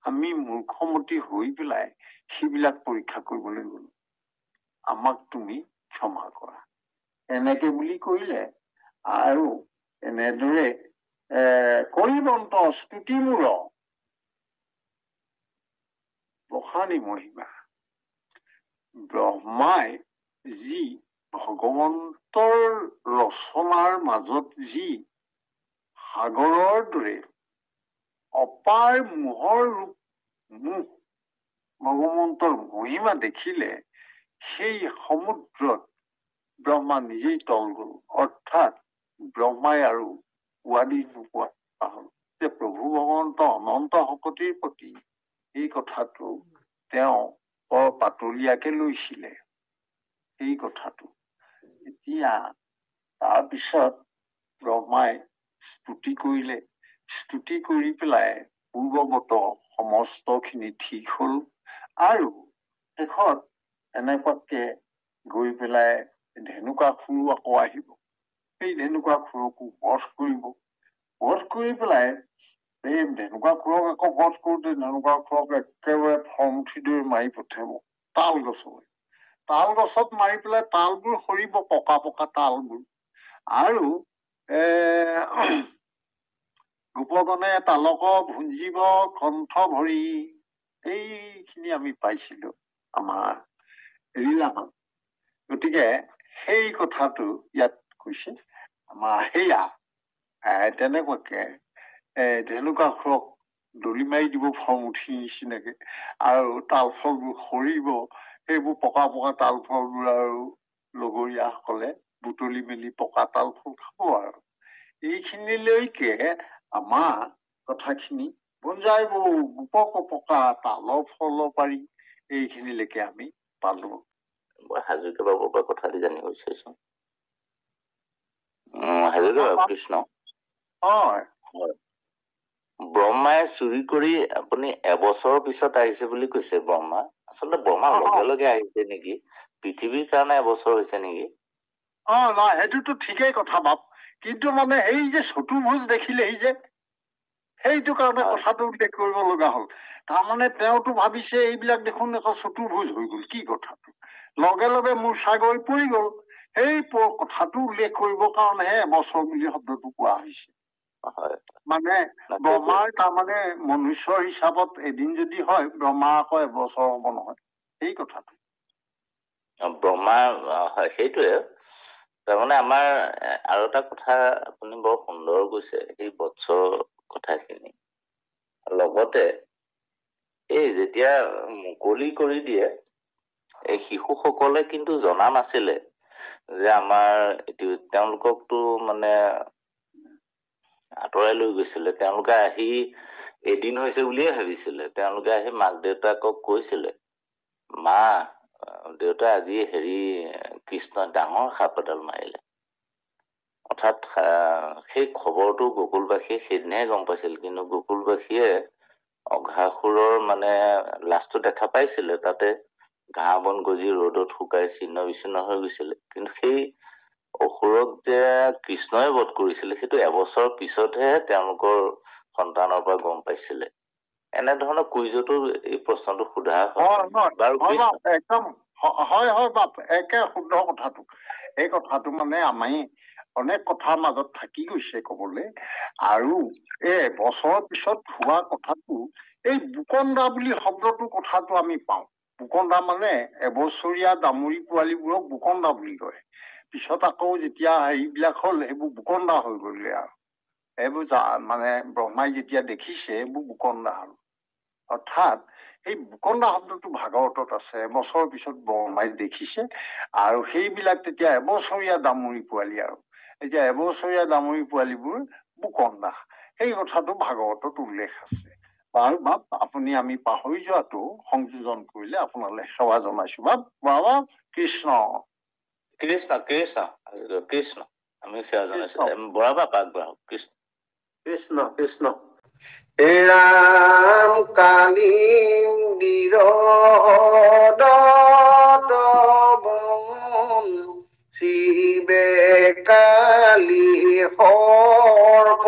আমি মূৰ্খমতী হৈ পেলাই সেইবিলাক পৰীক্ষা কৰিবলৈ গলো, আমাক তুমি ক্ষমা কৰা। এনেকে বুলি কৰিলে আৰু এনেদৰে কৰিবন্ত স্তুতিমূৰ বখানি মহিমা। ব্ৰহ্মাই যি ভগৱন্তৰ ৰচনাৰ মাজত যি সাগৰৰ দৰে অপাৰ মোহৰ ৰূপ, ভগৱন্তৰ মহিমা দেখিলে, সেই সমুদ্ৰত ব্ৰহ্মা নিজেই তল গল। অৰ্থাৎ ব্ৰহ্মাই আৰু উৱাদি নোপোৱা হল যে প্ৰভু ভগৱন্ত অনন্ত শকতিৰ প্ৰতি এই কথাটো তেওঁ বৰ পাতলীয়াকে লৈছিলে, এই কথাটো। এতিয়া তাৰপিছত ব্ৰহ্মাই স্তুতি কৰিলে, স্তুতি কৰি পেলাই পূৰ্বৱত সমস্ত খিনি ঠিক হল। আৰু শেষত এনেকুৱাকে গৈ পেলাই ধেনুকাসুৰো আকৌ আহিব, সেই ধেনুকাসুৰকো বধ কৰিব। বধ কৰি পেলাই এই ধেনুকাসুৰক আকৌ বধ কৰোতে ধেনুকাসুৰক একেবাৰে ফৰ্মুঠি দৈ মাৰি পঠিয়াব তাল গছলৈ। তাল গছত মাৰি পেলাই তালবোৰ সৰিব, পকা পকা তালবোৰ। আৰু গোপগণে তালক ভুঞ্জিব কণ্ঠ ভৰি, এইখিনি আমি পাইছিলো আমাৰ লীলাখন। গতিকে সেই কথাটো ইয়াত কৈছে আমাৰ সেয়া তেনেকুৱাকে ধেনুকাসুৰক দলি মাৰি দিব ফৰ্মুঠিৰ নিচিনাকে, আৰু তাল ফলবোৰ সৰিব, সেইবোৰ পকা পকা তাল ফলবোৰ আৰু লগৰীয়াসকলে বুটলি মেলি পকা তাল ফল খাব। আৰু এইখিনিলৈকে আমাৰ কথাখিনি বুঞ্জাই বৌ গোপক পকা তাল ফল পাৰি, এইখিনিলৈকে আমি পালো। হাজৰিকা বাবুৰ পৰা কথা জানিব বিচাৰিছো। হাজৰিকা বাবু, কৃষ্ণ। হয় ব্ৰহ্মাই চুৰি কৰি আপুনি এবছৰৰ পিছত আহিছে বুলি কৈছে ব্ৰহ্মা। আচলতে ব্ৰহ্মা লগে লগে আহিছে নেকি? পৃথিৱীৰ কাৰণে এবছৰ হৈছে নেকি? নাই সেইটোতো ঠিকেই কথা বাপ, কিন্তু মানে এই যে চতুৰ্ভুজ দেখিলেহি যে সেইটো কাৰণে কথাটো উল্লেখ কৰিব লগা হ'ল। তাৰমানে তেওঁতো ভাবিছে এইবিলাক দেখোন এখন চতুৰ্ভুজ হৈ গ'ল, কি কথাটো লগে লগে মোৰ চাগৈ পৰি গ'ল। সেই কথাটো উল্লেখ কৰিবৰ কাৰণেহে এবছৰ বুলি শব্দটো কোৱা হৈছে। মানে ব্ৰহ্মাৰ তাৰমানে মনুষ্য হিচাপত এদিন যদি হয়, ব্ৰহ্মা আকৌ এবছৰ হ'ব নহয়, সেই কথাটো। ব্ৰহ্মা হয়, সেইটোৱে। তাৰমানে আমাৰ আৰু এটা কথা আপুনি বৰ সুন্দৰ কৈছে, সেই বৎসৰ কথাখিনি। লগতে এই যেতিয়া মুকলি কৰি দিয়ে, এই শিশুসকলে কিন্তু জনা নাছিলে যে আমাৰ তেওঁলোককতো মানে আঁতৰাই লৈ গৈছিলে। তেওঁলোকে আহি এদিন হৈছে বুলিয়ে ভাবিছিলে। তেওঁলোকে আহি মাক দেউতাকক কৈছিলে, মা দেউতা আজি কৃষ্ণই ডাঙৰ সাপ এডাল মাৰিলে। অৰ্থাৎ সেই খবৰটো গকুলবাসীয়ে সেইদিনাহে গম পাইছিল, কিন্তু গকুলবাসীয়ে অঘাসুৰৰ মানে লাষ্টটো দেখা পাইছিলে। তাতে ঘাঁহ বন গজি ৰ'দত শুকাই ছিন্ন বিচ্ছিন্ন হৈ গৈছিলে, কিন্তু সেই অসুৰক যে কৃষ্ণই বধ কৰিছিলে সেইটো এবছৰ পিছতহে তেওঁলোকৰ সন্তানৰ পৰা গম পাইছিলে। এনেধৰণৰ কুইজতো এই প্ৰশ্নটো সোধা হয়। বাৰু কৃষ্ণ একদম হয় বাপ, একে শুদ্ধ কথাটো। এই কথাটো মানে আমি অনেক কথাৰ মাজত থাকি গৈছে কবলৈ। আৰু এবছৰৰ পিছত হোৱা কথাটো, এই বুকন্দা বুলি শব্দটো কথাটো আমি পাওঁ। বুকন্দা মানে এবছৰীয়া দামুৰী পোৱালীবোৰক বুকন্দা বুলি কয়। পিছত আকৌ যেতিয়া হেৰিবিলাক হ'ল, সেইবোৰ বুকন্দা হৈ গ'লগে আৰু এইবোৰ মানে ব্ৰহ্মাই যেতিয়া দেখিছে এইবোৰ বুকন্দা হ'ল। অৰ্থাৎ এই বুকন্দা শব্দটো ভাগৱতত আছে। এবছৰৰ পিছত ব্ৰহ্মাই দেখিছে, আৰু সেইবিলাক তেতিয়া এবছৰীয়া দামুৰী পোৱালী। আৰু এতিয়া এবছৰীয়া দামুৰী পোৱালীবোৰ বুকন্দা, সেই কথাটো ভাগৱতত উল্লেখ আছে। বাৰু বাপ, আপুনি আমি পাহৰি যোৱাটো সংযোজন কৰিলে আপোনালৈ সেৱা জনাইছো বাপ। বাবা কৃষ্ণ কৃষ্ণ কৃষ্ণ কৃষ্ণ। আমি সেৱা জনাইছো। বৰা বাপ আগবঢ়াওক। কৃষ্ণ কৃষ্ণ কৃষ্ণ। হে ৰাম কালি শিৱে কালি সৰ্প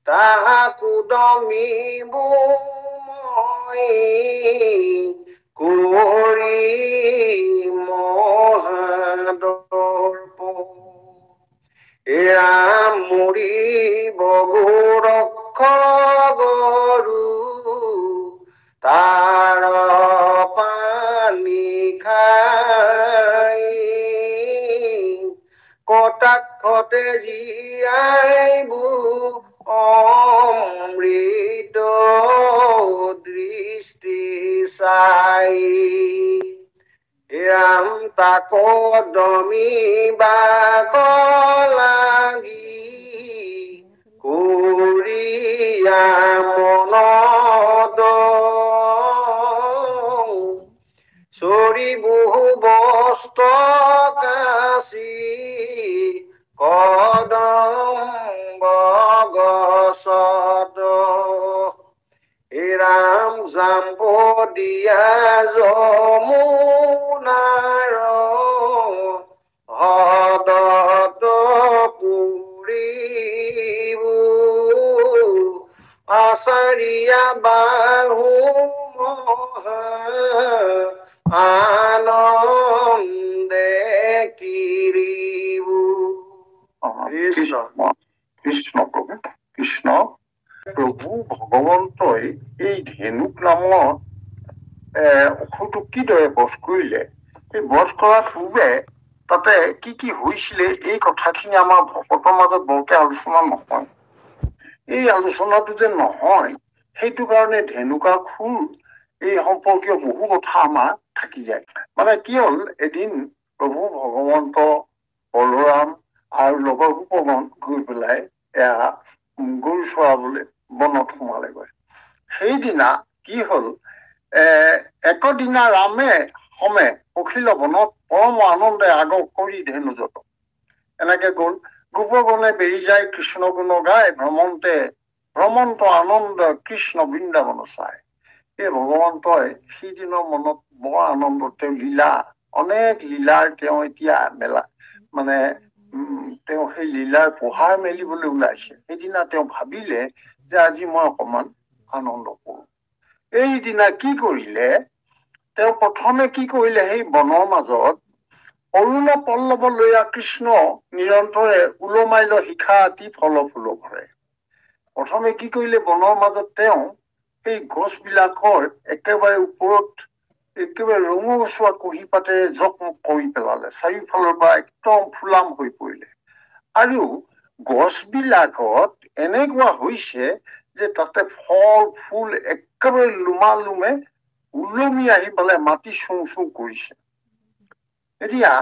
তাহাকু দমিব মই কৰি মহাদৰ্প। ৰাম মৰিব গোৰক্ষ গৰু তাৰ পানী খাই কটাক্ষতে জীয়াইব অমৃত দৃষ্টি চাই। ৰাম তাক দমিবাক লাগি কৰিয়া মনদ চৰি বহু বস্ত্ৰ কাচি কদম্ব গছত ৰাম জাম্প দিয়া যমুনাৰ হ্ৰদত পুৰিব আচাৰিয়া বাহু মহা আনন্দে কিৰিব। কৃষ্ণ কৃষ্ণ প্ৰভু কৃষ্ণ। প্ৰভু ভগৱন্তই এই ধেনুক নামৰ অসুৰটোক কিদৰে বধ কৰিলে, এই বধ কৰাৰ পূৰ্বে তাতে কি কি হৈছিলে, এই কথাখিনি আমাৰ ভকতৰ মাজত বৰকে আলোচনা নহয়। এই আলোচনাটো যে নহয়, সেইটো কাৰণে ধেনুকাসুৰ এই সম্পৰ্কীয় বহু কথা আমাৰ থাকি যায়। মানে কি হ'ল, এদিন প্ৰভু ভগৱন্ত বলোৰাম আৰু লগৰ গোপগণ গৈ পেলাই গৰু চৰাবলৈ বনত সোমালেগৈ। সেইদিনা কি হ'ল, একদিনা ৰামে সমে পখিল বনত পৰম আনন্দে আগৰ কৰি ধেনুজত এনেকে গ'ল। গোপগণে বেৰি যায় কৃষ্ণ গুণ গায়, ভ্ৰমন্ত আনন্দ কৃষ্ণ বৃন্দাবন চায়। এই ভগৱন্তই সিদিনৰ মনত বৰ আনন্দ, তেওঁ লীলা, অনেক লীলাৰ তেওঁ এতিয়া মানে তেওঁ সেই লীলাৰ পোহাৰ মেলিবলৈ ওলাইছে। সেইদিনা তেওঁ ভাবিলে যে আজি মই অকমান আনন্দ কৰো। এইদিনা কি কৰিলে, তেওঁ প্ৰথমে কি কৰিলে, সেই বনৰ মাজত অৰুণ পল্লৱ লৈয়া কৃষ্ণ নিৰন্তৰে ওলমাইল শিখা আতি ফল ফুল ভৰে। প্ৰথমে কি কৰিলে, বনৰ মাজত তেওঁ সেই গছ বিলাকৰ একেবাৰে ওপৰত একেবাৰে ৰঙচুৱা কুঁহি পাতেৰে জকমক কৰি পেলালে, চাৰিওফালৰ পৰা একদম ফুলাম হৈ পৰিলে। আৰু গছ বিলাকত এনেকুৱা হৈছে যে তাতে ফল ফুল একেবাৰে লোমালোমে ওলমি আহি পেলাই মাটি চুং চুং কৰিছে। এতিয়া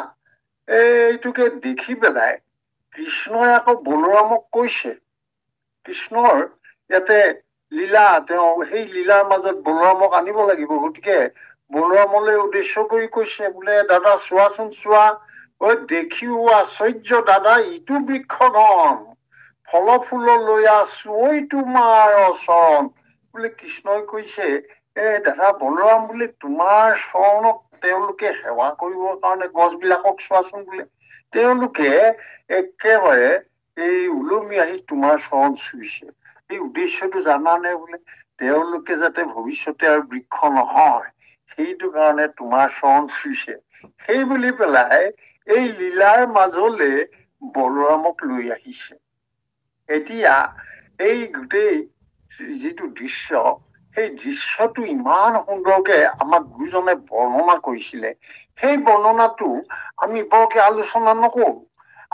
এইটোকে দেখি পেলাই কৃষ্ণই আকৌ বলৰামক কৈছে, কৃষ্ণৰ ইয়াতে লীলা, তেওঁ সেই লীলাৰ মাজত বলৰামক আনিব লাগিব। গতিকে বলৰামলৈ উদ্দেশ্য কৰি কৈছে, বোলে দাদা চোৱাচোন চোৱা, দেখিও আশ্চৰ্য দাদা ইটো বৃক্ষগণ, ফল ফুল লৈ আছো তোমাৰ চৰণ। বোলে কৃষ্ণই কৈছে, দাদা বলৰাম, বোলে তোমাৰ চৰণক তেওঁলোকে সেৱা কৰিবৰ কাৰণে গছ বিলাকক চোৱাচোন, বোলে তেওঁলোকে একেবাৰে এই ওলমি আহি তোমাৰ চৰণ চুইছে। এই উদ্দেশ্যটো জানানে, বোলে তেওঁলোকে যাতে ভৱিষ্যতে আৰু বৃক্ষ নহয় সেইটো কাৰণে তোমাৰ চৰণ চুইছে। সেই বুলি পেলাই এই লীলাৰ মাজলে বলৰামক লৈ আহিছে। এতিয়া এই গোটেই যিটো দৃশ্য, সেই দৃশ্যটো ইমান সুন্দৰকে আমাক গুৰুজনে বৰ্ণনা কৰিছিলে। সেই বৰ্ণনাটো আমি বৰকে আলোচনা নকৰো,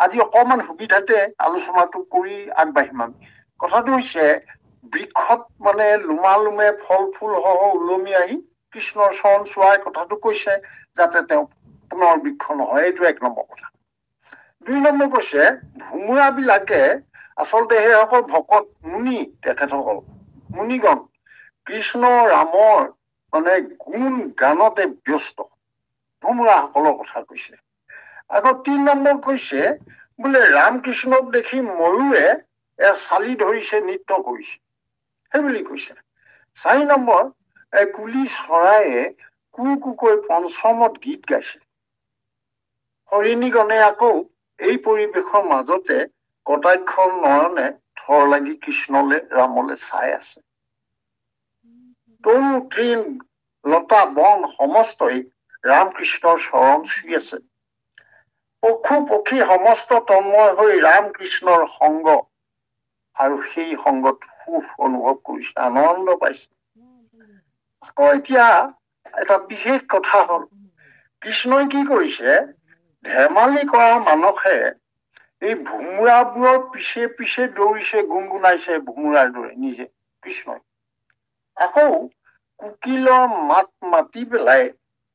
আজি অকমান সুবিধাতে আলোচনাটো কৰি আগবাঢ়িম। আমি কথাটো হৈছে, বৃক্ষত মানে লোমালোমে ফল ফুল সহ ওলমি আহি কৃষ্ণৰ চৰণ চোৱাৰ কথাটো কৈছে, যাতে তেওঁ পুনৰ বৃক্ষ নহয়। এইটো এক নম্বৰ কথা। 2 নম্বৰ কৈছে, ভোমোৰা বিলাকে আচলতে সেইসকল ভকত মুনি, তেখেতসকল মুনিগণ কৃষ্ণ ৰামৰ মানে গুণ গানতে ব্যস্ত, ভোমোৰাসকলৰ কথা কৈছে। আকৌ 3 নম্বৰ কৈছে, বোলে ৰামকৃষ্ণক দেখি ময়ূৰে চালি ধৰিছে, নৃত্য কৰিছে, সেইবুলি কৈছে। 4 নম্বৰ, কুলি চৰায়ে কুকৈ পঞ্চমত গীত গাইছে। হৰিণীগণে আকৌ এই পৰিৱেশৰ মাজতে কটাক্ষ নয়নে থৰ লাগি কৃষ্ণলে ৰামলে চাই আছে। তৰু তৃণ লতা বন সমস্তই ৰামকৃষ্ণৰ চৰণ চুই আছে। পশু পক্ষী সমস্ত তন্ময় হৈ ৰামকৃষ্ণৰ সংগ, আৰু সেই সংগত সুখ অনুভৱ কৰিছে, আনন্দ পাইছে। আকৌ এতিয়া এটা বিশেষ কথা হল, কৃষ্ণই কি কৰিছে, ধেমালি কৰা মানসে এই ভোমোৰাবোৰৰ পিছে পিছে দৌৰিছে, গুণগুণাইছে ভোমোৰাৰ দৰে নিজে কৃষ্ণই। আকৌ কুকিলৰ মাত মাতি পেলাই,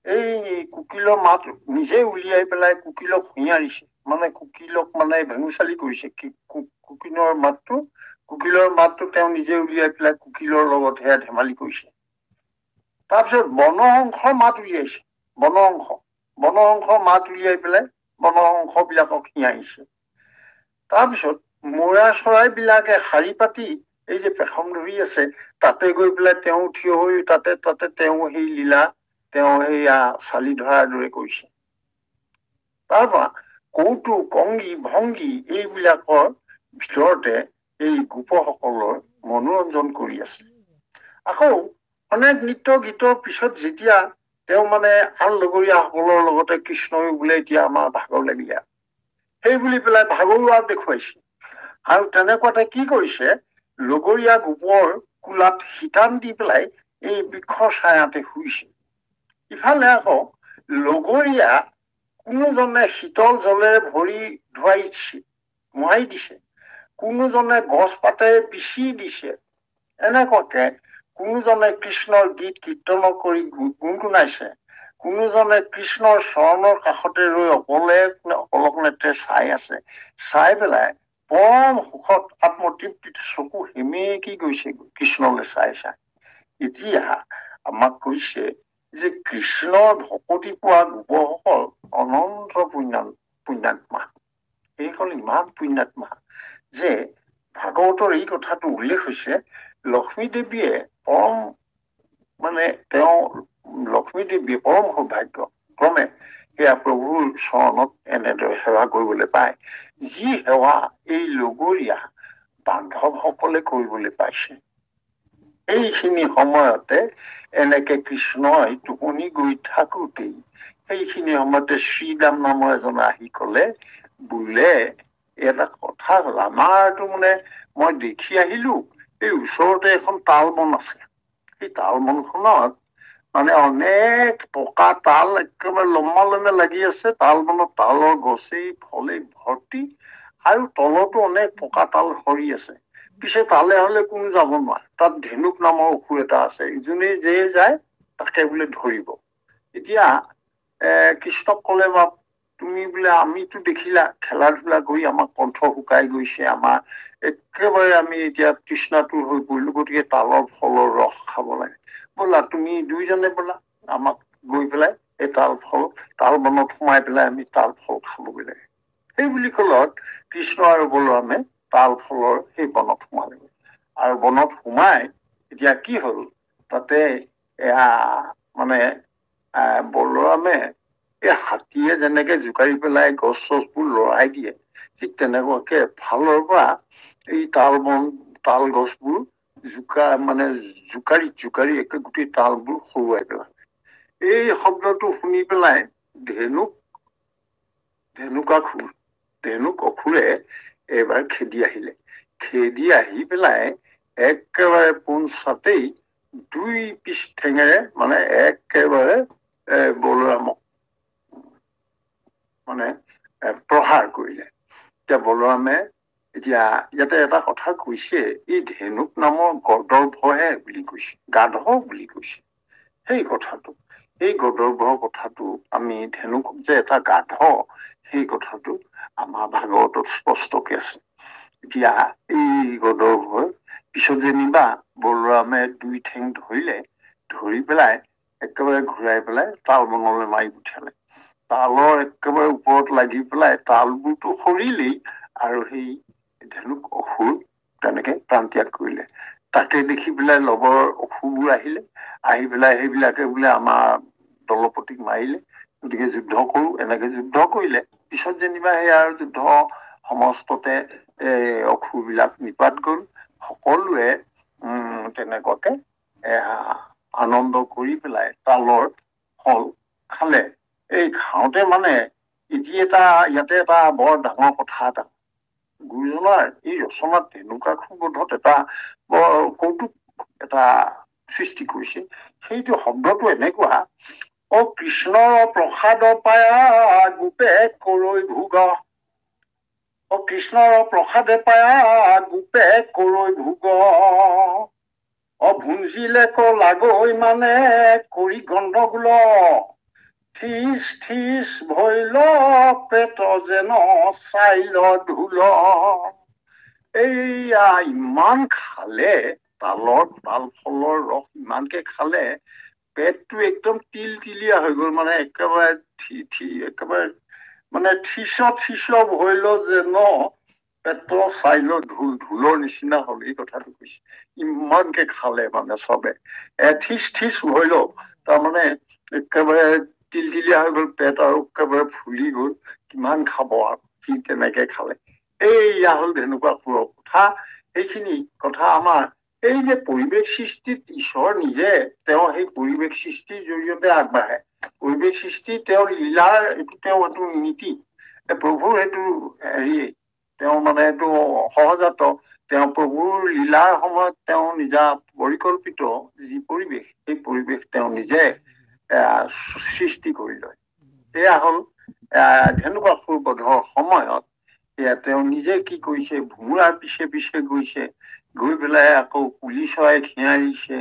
এই কুকিলৰ মাত নিজে উলিয়াই পেলাই কুকিলক হিয়াৰিছে, মানে কুকিলক মানে ভেঙুচালি কৰিছে। কুকিলৰ মাতটো তেওঁ নিজে উলিয়াই পেলাই কুকিলৰ লগত সেয়া ধেমালি কৰিছে। তাৰপিছত বনহংসৰ মাত উলিয়াইছে, বনহংসৰ মাত উলিয়াই পেলাই বনহংস বিলাকক হিয়াৰিছে। তাৰপিছত মৌৰা চৰাই বিলাকে শাৰী পাতি এই যে পেখম ধৰি আছে, তাতে গৈ পেলাই তেওঁ থিয় হৈ তাতে তেওঁ সেই লীলা তেওঁ সেইয়া চালি ধৰাৰ দৰে কৰিছে। তাৰ পৰা কৌতুক কংগী ভংগী এইবিলাকৰ ভিতৰতে এই গোপসকলৰ মনোৰঞ্জন কৰি আছে। আকৌ অনেক নৃত্য গীতৰ পিছত যেতিয়া তেওঁ মানে আন লগৰীয়া সকলৰ লগতে কৃষ্ণই বোলে এতিয়া আমাৰ ভাগৰ লাগিলে, সেই বুলি পেলাই ভাগৰুৱা দেখুৱাইছে। আৰু তেনেকুৱাতে কি কৰিছে, লগৰীয়া গোপৰ কোলাত শিতান দি পেলাই এই বৃক্ষৰ ছায়াতে শুইছে। ইফালে আকৌ লগৰীয়া কোনোজনে শীতল জলেৰে ভৰি মোহাৰি দিছে, কোনোজনে গছ পাতেৰে পিচি দিছে। এনেকুৱাকে কোনোজনে কৃষ্ণৰ গীত কীৰ্তন কৰি গুণগুণাইছে, কোনোজনে কৃষ্ণৰ চৰণৰ কাষতে ৰৈ অলকনেতে চাই আছে। চাই পেলাই পৰম সুখত আত্মতৃপ্তিত চকু সেমেকি গৈছে কৃষ্ণলৈ চাই চাই। এতিয়া আমাক কৈছে যে কৃষ্ণৰ ভকতি পোৱা গোপসকল অনন্ত পুণ্যাত্মা। সেইখন ইমান পুণ্যাত্মা যে ভাগৱতৰ এই কথাটো উল্লেখ হৈছে লক্ষ্মী দেৱীয়ে পৰম মানে তেওঁ লক্ষ্মী দেৱীয়ে পৰম সৌভাগ্য ক্ৰমে সেয়া প্ৰভুৰ চৰণত এনেদৰে সেৱা কৰিবলৈ পায় যি সেৱা এই লগৰীয়া বান্ধৱসকলে কৰিবলৈ পাইছে। এইখিনি সময়তে এনেকে কৃষ্ণই টোপনি গৈ থাকোতেই সেইখিনি সময়তে শ্ৰীৰাম নামৰ এজনে আহি কলে বোলে এটা কথা হ'ল আমাৰতো মানে মই দেখি আহিলো এই ওচৰতে এখন তাল বন আছে, সেই তাল বনখনত মানে অনেক পকা তাল একেবাৰে লম্বা লম্বা লাগি আছে, তাল বনত তালৰ গছেই ফলেই ভৰ্তি আৰু তলতো অনেক পকা তাল সৰি আছে। পিছে তালে হলে কোনো যাব নোৱাৰে, তাত ধেনুক নামৰ অসুৰ এটা আছে, যোনে যে যায় তাকে বোলে ধৰিব। এতিয়া কৃষ্ণক কলে বা তুমি বোলে আমিতো দেখিলা খেলা ধূলা কৰি আমাৰ কণ্ঠ শুকাই গৈছে, আমাৰ একেবাৰে আমি এতিয়া তৃষ্ণাতুৰ হৈ পৰিলো, গতিকে তালৰ ফলৰ ৰস খাব লাগে, ব'লা তুমি দুইজনে ব'লা আমাক গৈ পেলাই এই তাল বনত সোমাই পেলাই আমি তাল ফল খাবগৈ লাগে। সেই বুলি কলত কৃষ্ণ আৰু বলৰামে তাল ফলৰ সেই বনত সোমালে আৰু বনত সোমাই এতিয়া কি হল তাতে এয়া মানে বলৰামে এই হাতীয়ে যেনেকে জোকাৰি পেলাই গছ চছবোৰ লৰাই দিয়ে ঠিক তেনেকুৱাকে ফালৰ পৰা এই তাল গছবোৰ জোকাৰি একে গোটেই তালবোৰ সৰুৱাই পেলালে। এই শব্দটো শুনি পেলাই ধেনুক অসুৰে এইবাৰ খেদি আহিলে, খেদি আহি পেলাই একেবাৰে পোনছাতেই দুই পিছ ঠেঙেৰে মানে একেবাৰে বলৰামক মানে প্ৰহাৰ কৰিলে। এতিয়া বলৰামে এতিয়া ইয়াতে এটা কথা কৈছে, এই ধেনুক নামৰ গদৰ্ভহে বুলি কৈছে, গাধ বুলি কৈছে। সেই গদৰ্ভৰ কথাটো আমি ধেনুক যে এটা গাধ সেই কথাটো আমাৰ ভাগৱতত স্পষ্টকে আছে। এতিয়া এই গদৰ্ভৰ পিছত যেনিবা বলৰামে দুই ঠেং ধৰিলে, ধৰি পেলাই একেবাৰে ঘূৰাই পেলাই তাল বনলৈ মাৰি পঠিয়ালে। তালৰ একেবাৰে ওপৰত লাগি পেলাই তালবোৰতো সৰিলেই আৰু সেই ধেনুক অসুৰ তেনেকে প্ৰাণ ত্যাগ কৰিলে। তাকে দেখি পেলাই লগৰ অসুৰবোৰ আহিলে, আহি পেলাই সেইবিলাকে বোলে আমাৰ দলপতিক মাৰিলে, গতিকে যুদ্ধ কৰো, এনেকে যুদ্ধ কৰিলে। পিছত যেনিবা সেই আৰু যুদ্ধ সমস্ততে অসুৰ বিলাক নিপাত গল, সকলোৱে তেনেকুৱাকে আনন্দ কৰি পেলাই তালৰ ফল খালে। এই খাওঁতে মানে ইয়াতে এটা বৰ ডাঙৰ কথা এটা, গুৰুজনাৰ এই ৰচনাত ধেনুকা সুবোধত এটা বৰ কৌতুক এটা সৃষ্টি কৰিছে। সেইটো শব্দটো এনেকুৱা, কৃষ্ণৰ প্ৰসাদ পায়া গোপে কৰৈ ভোগ, কৃষ্ণৰ প্ৰসাদে পায়া গোপে কৰৈ ভোগ, ভুঞ্জিলে লাগৈ মানে কৰি গণ্ডগোল, ঠিচ ঠিচ ভৈল পেট যেন চাইল ধুল। এইয়া ইমান খালে, তাল ফলৰ ৰস ইমানকে খালে পেটটো একদম তিলতিলীয়া হৈ গল, মানে একেবাৰে মানে ঠিচ ভৈল যেন পেটৰ চাইল ধুলৰ নিচিনা হল। এই কথাটো কৈছে, ইমানকে খালে মানে চবে ঠিচ ভৈল, তাৰমানে একেবাৰে তিলতিলীয়া হৈ গল পেট আৰু একেবাৰে ফুলি গল, কিমান খাব আৰু সি তেনেকে খালে। এইয়া হল ধেনুকা সুৰৰ কথা। এইখিনি কথা আমাৰ এই যে পৰিৱেশ সৃষ্টিত ঈশ্বৰ নিজে তেওঁ সেই পৰিৱেশ সৃষ্টিৰ জৰিয়তে আগবাঢ়ে, পৰিৱেশ সৃষ্টি তেওঁৰ লীলাৰ এইটো নীতি, প্ৰভুৰ এইটো তেওঁ মানে এইটো সহজাত, তেওঁ প্ৰভুৰ লীলাৰ সময়ত তেওঁ নিজা পৰিকল্পিত যি পৰিৱেশ, সেই পৰিৱেশ তেওঁ নিজে সৃষ্টি কৰি লয়। এয়া হল ধেনুকাসুৰ বধৰ সময়ত এয়া তেওঁ নিজে কি কৰিছে, ভোমোৰাৰ পিছে পিছে গৈছে, গৈ পেলাই আকৌ কুলি চৰাই খীয়াৰিছে,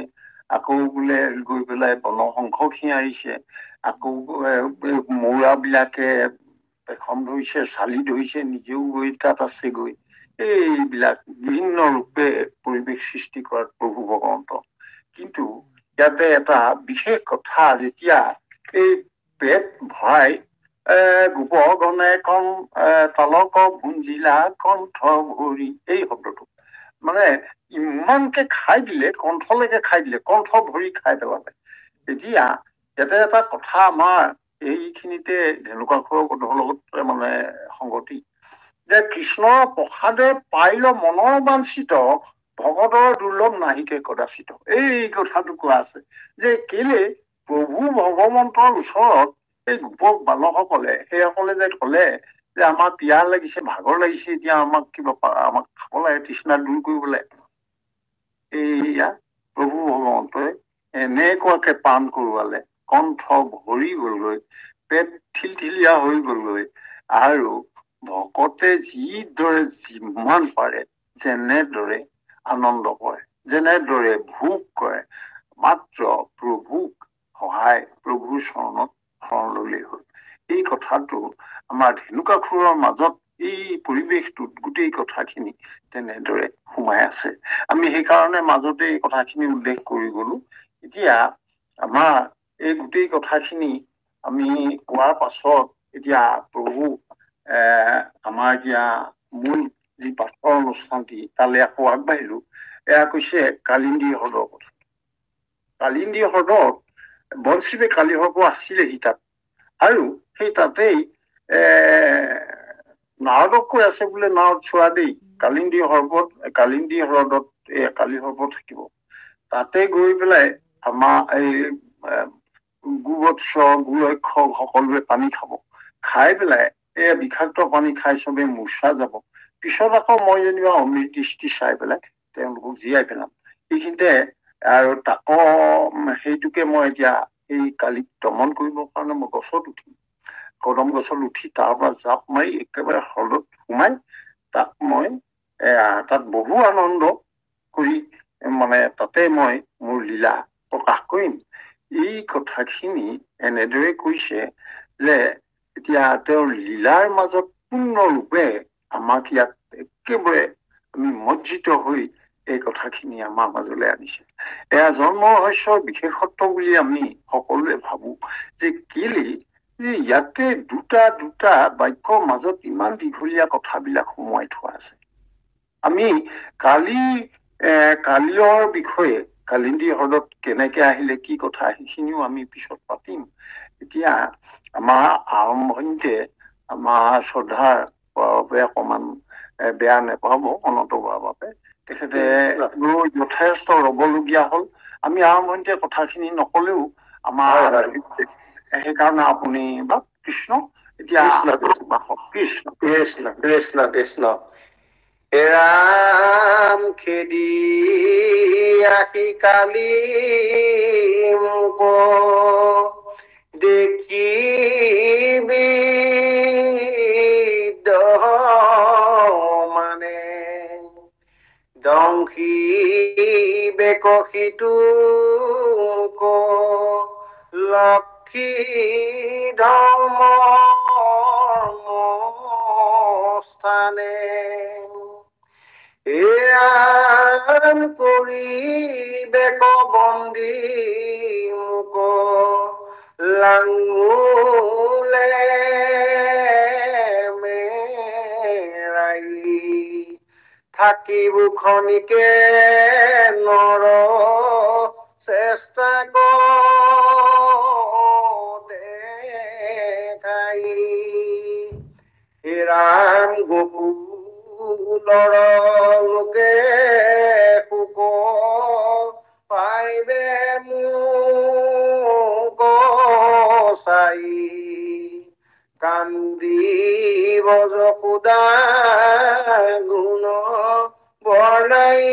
আকৌ বোলে গৈ পেলাই বনশংখ খীয়াৰিছে, আকৌ মৌৰাবিলাকে পেখম ধৰিছে, চালি ধৰিছে, নিজেও গৈ তাত আছে গৈ। এইবিলাক বিভিন্ন ৰূপে পৰিৱেশ সৃষ্টি কৰাত প্ৰভু ভগৱন্ত। কিন্তু ইয়াতে এটা বিশেষ কথা, যেতিয়া এই পেট ভৰাই গোপ গণে কণ তালক ভুঞ্জিলা কণ্ঠ ভৰি, এই শব্দটো মানে ইমানকে খাই দিলে, কণ্ঠলৈকে খাই দিলে, কণ্ঠ ভৰি খাই পেলালে। এতিয়া ইয়াতে এটা কথা আমাৰ এইখিনিতে ধেনুকাসুৰৰ কথাৰ লগত মানে সংগতি, যে কৃষ্ণৰ প্ৰসাদে পাইল মনৰ বাঞ্ছিত, ভগতৰ দুৰ্লভ নাহিকে কদাচিত। এই কথাটো কোৱা আছে যে কেলে প্ৰভু ভগৱন্তৰ ওচৰত এই গোপক বালকসকলে, সেইসকলে যে কলে যে আমাৰ পিয়াহ লাগিছে, ভাগৰ লাগিছে, এতিয়া আমাক কিবা আমাক খাব লাগে, তৃষ্ণা দূৰ কৰিবলৈ, এইয়া প্ৰভু ভগৱন্তই এনেকুৱাকে পান কৰোৱালে, কণ্ঠ ভৰি গলগৈ, পেট থিলথিলীয়া হৈ গলগৈ, আৰু ভকতে যিদৰে যিমান পাৰে যেনেদৰে আনন্দ কৰে, যেনেদৰে ভোগ কৰে, মাত্ৰ প্ৰভুক সহায়, প্ৰভুৰ চৰণত শৰণ ললেই হ'ল। এই কথাটো আমাৰ ধেনুকাসুৰৰ মাজত, এই পৰিৱেশটোত গোটেই কথাখিনি তেনেদৰে সোমাই আছে। আমি সেইকাৰণে মাজতে এই কথাখিনি উল্লেখ কৰি গলো। এতিয়া আমাৰ এই গোটেই কথাখিনি আমি কোৱাৰ পাছত এতিয়া প্ৰভু আমাৰ এতিয়া মূল যি পাঠৰ অনুষ্ঠানটি তালৈ আকৌ আগবাঢ়িলো। এয়া কৈছে কালিন্দী হ্ৰদৰ কথা। কালিন্দী হ্ৰদত বনশিৱে কালী সৰ্প আছিলেহি তাত, আৰু সেই তাতেই নাৰদক কৈ আছে বোলে, নাৰদ চোৱা দেই, কালিন্দী হ্ৰদত এই কালী সৰ্প থাকিব, তাতে গৈ পেলাই আমাৰ এই গোবৎস গোৰক্ষক সকলোৱে পানী খাব, খাই পেলাই এই বিষাক্ত পানী খাই চবে মূৰ্ছা যাব, পিছত আকৌ মই যেনিবা অমৃত দৃষ্টি চাই পেলাই তেওঁলোকক জীয়াই পেলাম। এইখিনিতে আৰু তাকো সেইটোকে মই এতিয়া এই কালিক দমন কৰিবৰ কাৰণে মই গছত উঠিম, কদম গছত উঠি তাৰ পৰা জাপ মাৰি একেবাৰে হ্ৰদত সোমাই তাত মই তাত বহু আনন্দ কৰি মানে তাতে মই মোৰ লীলা প্ৰকাশ কৰিম। এই কথাখিনি এনেদৰে কৈছে যে এতিয়া তেওঁৰ লীলাৰ মাজত পূৰ্ণৰূপে আমাক ইয়াত একেবাৰে আমি মজ্জিত হৈ এই কথাখিনি আমাৰ মাজলৈ আনিছে। এয়া জন্ম ৰহস্যৰ বিশেষত্ব বুলি আমি সকলোৱে ভাবো, যে কেলে যে ইয়াতে দুটা দুটা বাক্যৰ মাজত ইমান দীঘলীয়া কথাবিলাক সোমোৱাই থোৱা আছে। আমি কালিয়ৰ বিষয়ে, কালিন্দী হ্ৰদত কেনেকে আহিলে, কি কথা, সেইখিনিও আমি পিছত পাতিম। এতিয়া আমাৰ আৰম্ভণিতে আমাৰ শ্ৰদ্ধাৰ বাবে অকমান বেয়া নেপাব, অনত হোৱাৰ বাবে তেখেতে যথেষ্ট ৰবলগীয়া হ'ল। আমি আৰম্ভণিতে কথাখিনি নকলেও আমাৰ সেইকাৰণে আপুনি বা কৃষ্ণ এতিয়া কৃষ্ণ কৃষ্ণ কৃষ্ণ কৃষ্ণ। ৰাম খেদি আহি কালি মোক দেখিবি মানে দংশী বেকশিটো লক্ষী ধৰ্ম স্থানে এৰান কৰি বেক বন্দী মোক লাঙুলে মেৰাই থাকিব খনিকে নৰ চেষ্টা দেখাই ৰাম গকুলৰ লোকে সুখ পাইবে মোক চাই কান্দিব যশোদা গুণ বৰ্ণাই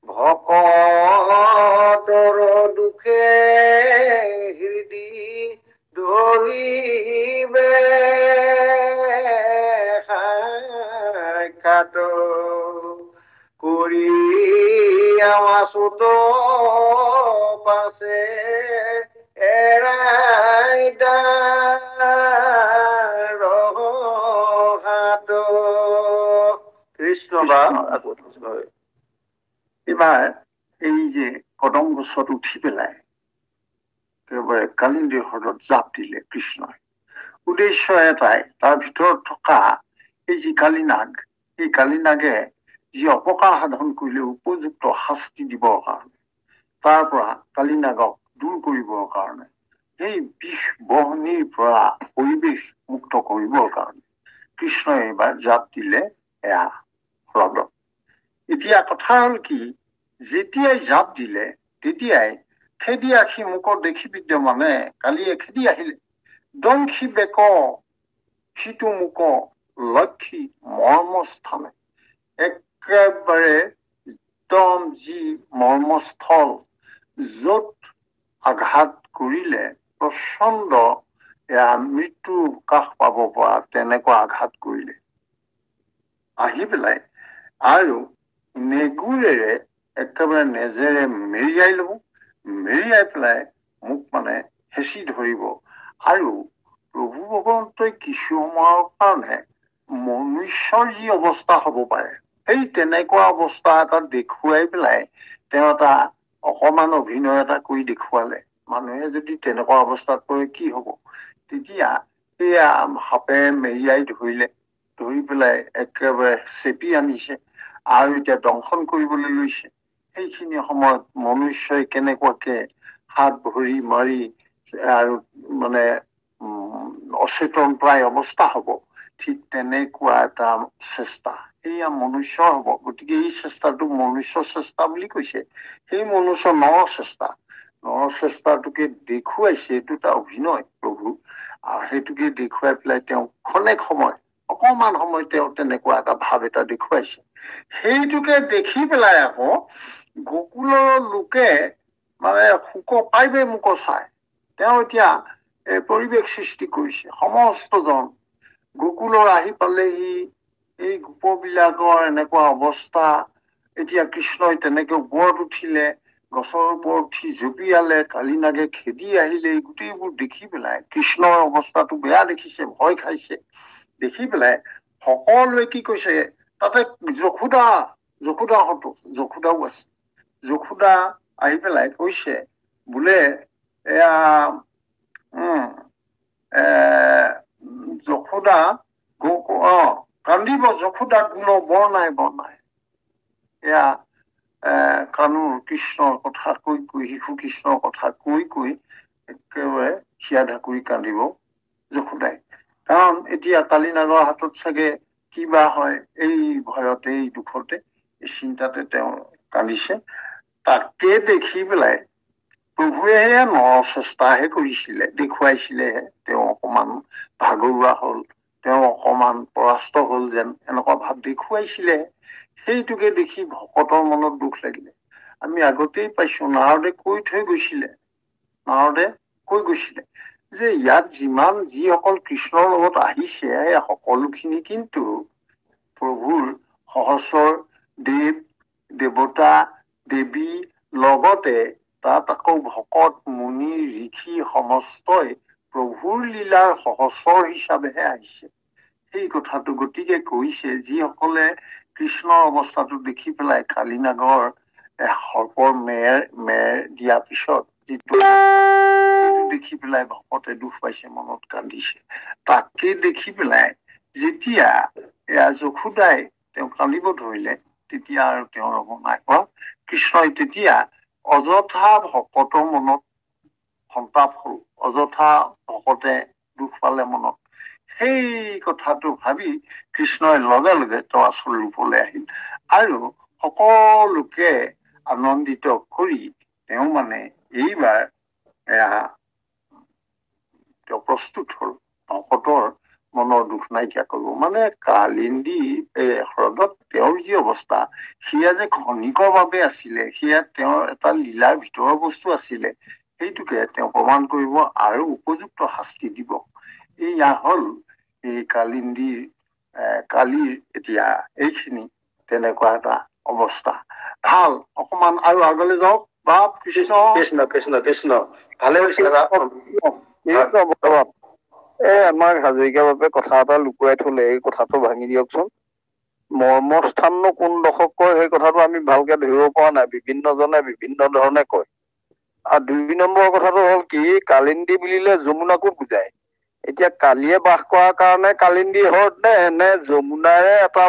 ভকতৰ দুখে হৃদি ধৰিবে সাক্ষাৎ কৰি আমাচোত পাছে এৰাই হাত। কৃষ্ণ বা এইবাৰ এই যে কদম গছত উঠি পেলাই একেবাৰে কালিন্দীৰ হ্ৰদত জাপ দিলে কৃষ্ণই। উদ্দেশ্য এটাই, তাৰ ভিতৰত থকা এই যি কালিনাগ, এই কালিনাগে যি অপকাৰ সাধন কৰিলে উপযুক্ত শাস্তি দিবৰ কাৰণে, তাৰ পৰা কালিনাগক দূৰ কৰিবৰ কাৰণে, সেই বিষ বহনিৰ পৰা পৰিৱেশ মুক্ত কৰিবৰ কাৰণে কৃষ্ণই এইবাৰ জাপ দিলে এয়া হ্ৰদত। এতিয়া কথা হ'ল কি, যেতিয়াই জাপ দিলে তেতিয়াই খেদি আহি মুখত দেখি বিদ্যমানে কালিয়ে খেদি আহিলে। দংশী বেক সিটো মুক লক্ষী মৰ্মস্থানে, একেবাৰে একদম যি মৰ্মস্থল, য'ত আঘাত কৰিলে প্ৰচণ্ড এয়া মৃত্যু কাষ পাব পৰা তেনেকুৱা আঘাত কৰিলে। আহি পেলাই আৰু নেগুৰেৰে একেবাৰে নেজেৰে মেৰিয়াই ল'ব, মেৰিয়াই পেলাই মোক মানে হেঁচি ধৰিব। আৰু প্ৰভু ভগৱন্তই কিছু সময়ৰ কাৰণে মনুষ্যৰ যি অৱস্থা হ'ব পাৰে, সেই তেনেকুৱা অৱস্থা এটা দেখুৱাই পেলাই তেওঁ এটা অকমান অভিনয় এটা কৰি দেখুৱালে। মানুহে যদি তেনেকুৱা অৱস্থাত পৰে কি হ'ব, তেতিয়া সেয়া সাপে মেৰিয়াই ধৰিলে, ধৰি পেলাই একেবাৰে চেপি আনিছে আৰু এতিয়া দংশন কৰিবলৈ লৈছে। সেইখিনি সময়ত মনুষ্যই কেনেকুৱাকে হাত ভৰি মাৰি আৰু মানে অচেতন প্ৰায় অৱস্থা হ'ব, ঠিক তেনেকুৱা এটা চেষ্টা সেয়া মনুষ্যৰ হ'ব। গতিকে এই চেষ্টাটো মনুষ্য চেষ্টা বুলি কৈছে। সেই মনুষ্য নৰচেষ্টাটোকে দেখুৱাইছে, এইটো এটা অভিনয় প্ৰভু। আৰু সেইটোকে দেখুৱাই পেলাই তেওঁ ক্ষণেক সময়, অকমান সময় তেওঁ তেনেকুৱা এটা ভাৱ এটা দেখুৱাইছে। সেইটোকে দেখি পেলাই আকৌ গকুলৰ লোকে মানে শোক পাইবে মোক চাই তেওঁ এতিয়া পৰিৱেশ সৃষ্টি কৰিছে। সমস্তজন গকুলৰ আহি পালেহি, এই গোপবিলাকৰ এনেকুৱা অৱস্থা। এতিয়া কৃষ্ণই তেনেকে ওপৰত উঠিলে, গছৰ ওপৰত উঠি জঁপিয়ালে, কালিনাগে খেদি আহিলে। এই গোটেইবোৰ দেখি পেলাই কৃষ্ণৰ অৱস্থাটো বেয়া দেখিছে, ভয় খাইছে। দেখি পেলাই সকলোৱে কি কৈছে, তাতে যশোদাও আছে। যশোদা আহি পেলাই কৈছে বোলে এয়া যশোদা কান্দিব, যশোদা কোনো বৰ নাই। এয়া কানুৰ কৃষ্ণৰ কথা কৈ শিশু কৃষ্ণৰ কথা কৈ একেবাৰে হিয়া ঢাকুৰি কান্দিব যশোদাই। কাৰণ এতিয়া কালিনাগৰ হাতত চাগে কিবা হয়, এই ভয়তে, এই দুখতে, এই চিন্তাতে তেওঁ কান্দিছে। তাকে দেখি পেলাই প্ৰভুৱে নৰচেষ্টাহে কৰিছিলে, দেখুৱাইছিলেহে। তেওঁ অকমান ভাগৰুৱা হ'ল, তেওঁ অকমান পৰাস্ত হ'ল যেন এনেকুৱা ভাৱ দেখুৱাইছিলে। সেইটোকে দেখি ভকতৰ মনত দুখ লাগিলে। আমি আগতেই পাইছো, নাৰদে কৈ গৈছিলে যে ইয়াত যিমান যিসকল কৃষ্ণৰ লগত আহিছে, সকলোখিনি কিন্তু প্ৰভুৰ সহস্ৰ দেৱতা দেৱী, লগতে তাত আকৌ ভকত মুনি ঋষি সমস্তই প্ৰভুৰ লীলাৰ সহস্ৰ হিচাপেহে আহিছে। সেই কথাটো গতিকে কৈছে, যিসকলে কৃষ্ণৰ অৱস্থাটো দেখি পেলাই কালিনাগৰ সৰ্পৰ মেৰ দিয়াৰ পিছত যিটো দেখি পেলাই ভকতে দুখ পাইছে, মনত কান্দিছে। তাকে দেখি পেলাই যেতিয়া এয়া যশোদাই তেওঁ কান্দিব ধৰিলে, তেতিয়া আৰু তেওঁ ৰব নাই পৰা। কৃষ্ণই তেতিয়া অযথা ভকতৰ মনত সন্তাপ হ'ল, অযথা ভকতে দুখ পালে মনত। সেই কথাটো ভাবি কৃষ্ণই লগে লগে তেওঁ আচল ৰূপলৈ আহিল আৰু সকলোকে আনন্দিত কৰি তেওঁ মানে এইবাৰ তেওঁ প্ৰস্তুত হ'ল ভকতৰ মনৰ দুখ নাইকিয়া কৰিব। মানে কালিন্দী হ্ৰদত তেওঁৰ যি অৱস্থা, সেয়া যে ক্ষণিকৰ বাবে আছিলে, সেয়া তেওঁৰ এটা লীলাৰ ভিতৰৰ বস্তু আছিলে। সেইটোকে তেওঁ প্ৰমাণ কৰিব আৰু উপযুক্ত শাস্তি দিব। এয়া হ'ল এই কালিন্দীৰ কালিৰ এতিয়া এইখিনি তেনেকুৱা এটা অৱস্থা। ভাল, অকমান আৰু আগলৈ যাওক। বাপ কৃষ্ণ কৃষ্ণ কৃষ্ণ কৃষ্ণ। ভালে হৈছে আমাক হাজৰিকা বাপে কথা এটা লুকুৱাই থলে, এই কথাটো ভাঙি দিয়কচোন। মৰ্মস্থাননো কোন দশক কয়, সেই কথাটো আমি ভালকে ধৰিব পৰা নাই। বিভিন্ন জনে বিভিন্ন ধৰণে কয়। আৰু 2 নম্বৰ কথাটো হ'ল কি, কালিন্দী বুলিলে যমুনাকো বুজায়। এতিয়া কালিয়ে বাস কৰাৰ কাৰণে কালিন্দী হ্ৰদ নে যমুনাৰে এটা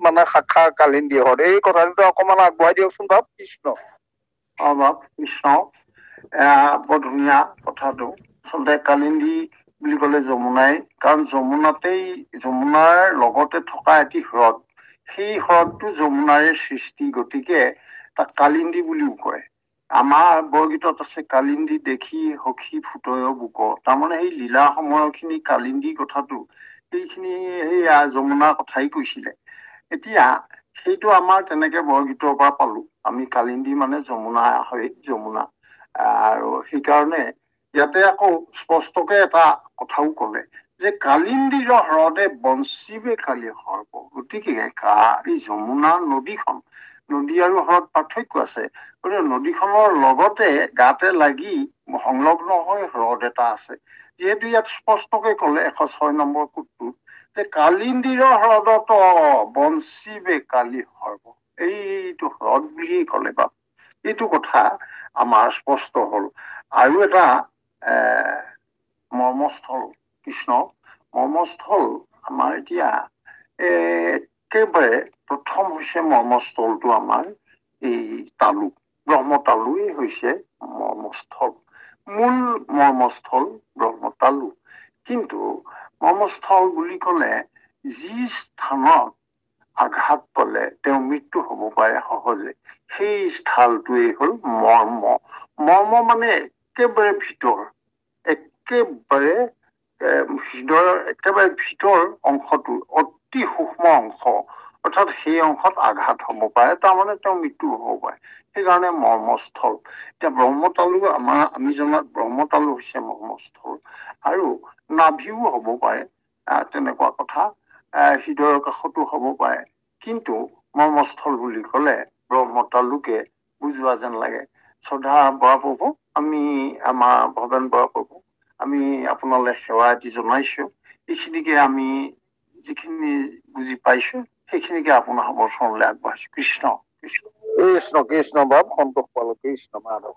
মানে শাখা কালিন্দী হ্ৰদ, এই কথাটো অকমান আগবঢ়াই দিয়কচোন বাপ। কৃষ্ণ। বাপ কৃষ্ণ, বৰ ধুনীয়া কথাটো। আচলতে কালিন্দী বুলি ক'লে যমুনাই, কাৰণ যমুনাৰ লগতে থকা এটি হ্ৰদ, সেই হ্ৰদটো যমুনাৰে সৃষ্টি, গতিকে তাক কালিন্দী বুলিও কয়। আমাৰ বৰগীতত আছে কালিন্দী দেখি সখী ফুটয় বুক, তাৰমানে সেই লীলা সময়খিনি কালিন্দী কথাটো সেইখিনি সেই যমুনাৰ কথাই কৈছিলে। এতিয়া সেইটো আমাৰ তেনেকে বৰগীতৰ পৰা পালো, আমি কালিন্দী মানে যমুনা হয়, যমুনা। আৰু সেইকাৰণে ইয়াতে আকৌ স্পষ্টকে এটা কথাও কলে যে কালিন্দীৰ হ্ৰদে বঞ্চিবে কালি সৰ্ব, গতিকে এই যমুনা নদীখন, নদী আৰু হ্ৰদ পাৰ্থক্য আছে, গতিকে নদীখনৰ লগতে গাতে লাগি সংলগ্ন হৈ হ্ৰদ এটা আছে। যিহেতু ইয়াত স্পষ্টকে কলে 106 নম্বৰ সুৰটোত যে কালিন্দীৰ হ্ৰদত বঞ্চিবে কালি সৰ্ব, এইটো হ্ৰদ বুলিয়ে কলে বা এইটো কথা আমাৰ স্পষ্ট হল। আৰু এটা মৰ্মস্থল, কৃষ্ণ মৰ্মস্থল আমাৰ এতিয়া একেবাৰে প্ৰথম হৈছে মৰ্মস্থলটো আমাৰ এই তালু, ব্ৰহ্মতালুৱেই হৈছে মৰ্মস্থল, মূল মৰ্মস্থল ব্ৰহ্মতালু। কিন্তু মৰ্মস্থল বুলি কলে যি স্থানত আঘাত পালে তেওঁৰ মৃত্যু হব পাৰে সহজে, সেই স্থলটোৱেই হল মৰ্ম। মৰ্ম মানে একেবাৰে ভিতৰ, একেবাৰে হৃদয়ৰ একেবাৰে ভিতৰ অংশটো, অতি সূক্ষ্ম অংশ, অৰ্থাৎ সেই অংশত আঘাত হব পাৰে, তাৰমানে তেওঁৰ মৃত্যু হব পাৰে, সেইকাৰণে মৰ্মস্থল। এতিয়া ব্ৰহ্মতালু আমি জনাত ব্ৰহ্মতালু হৈছে মৰ্মস্থল, আৰু নাভিও হব পাৰে, তেনেকুৱা কথা, হৃদয়ৰ কাষতো হব পাৰে, কিন্তু মৰ্মস্থল বুলি কলে ব্ৰহ্মতালুকে বুজোৱা যেন লাগে। শ্ৰদ্ধা বৰাপ্ৰভু, আমি আমাৰ ভৱেন বৰাপ্ৰভু, আমি আপোনালৈ সেৱা এটি জনাইছো। এইখিনিকে আমি যিখিনি বুজি পাইছো সেইখিনিকে আপোনাৰ সমৰ্থনলৈ আগবঢ়াইছো। কৃষ্ণ কৃষ্ণ কৃষ্ণ কৃষ্ণ বাপ, সন্তোষ পালো। কৃষ্ণ মাধৱ।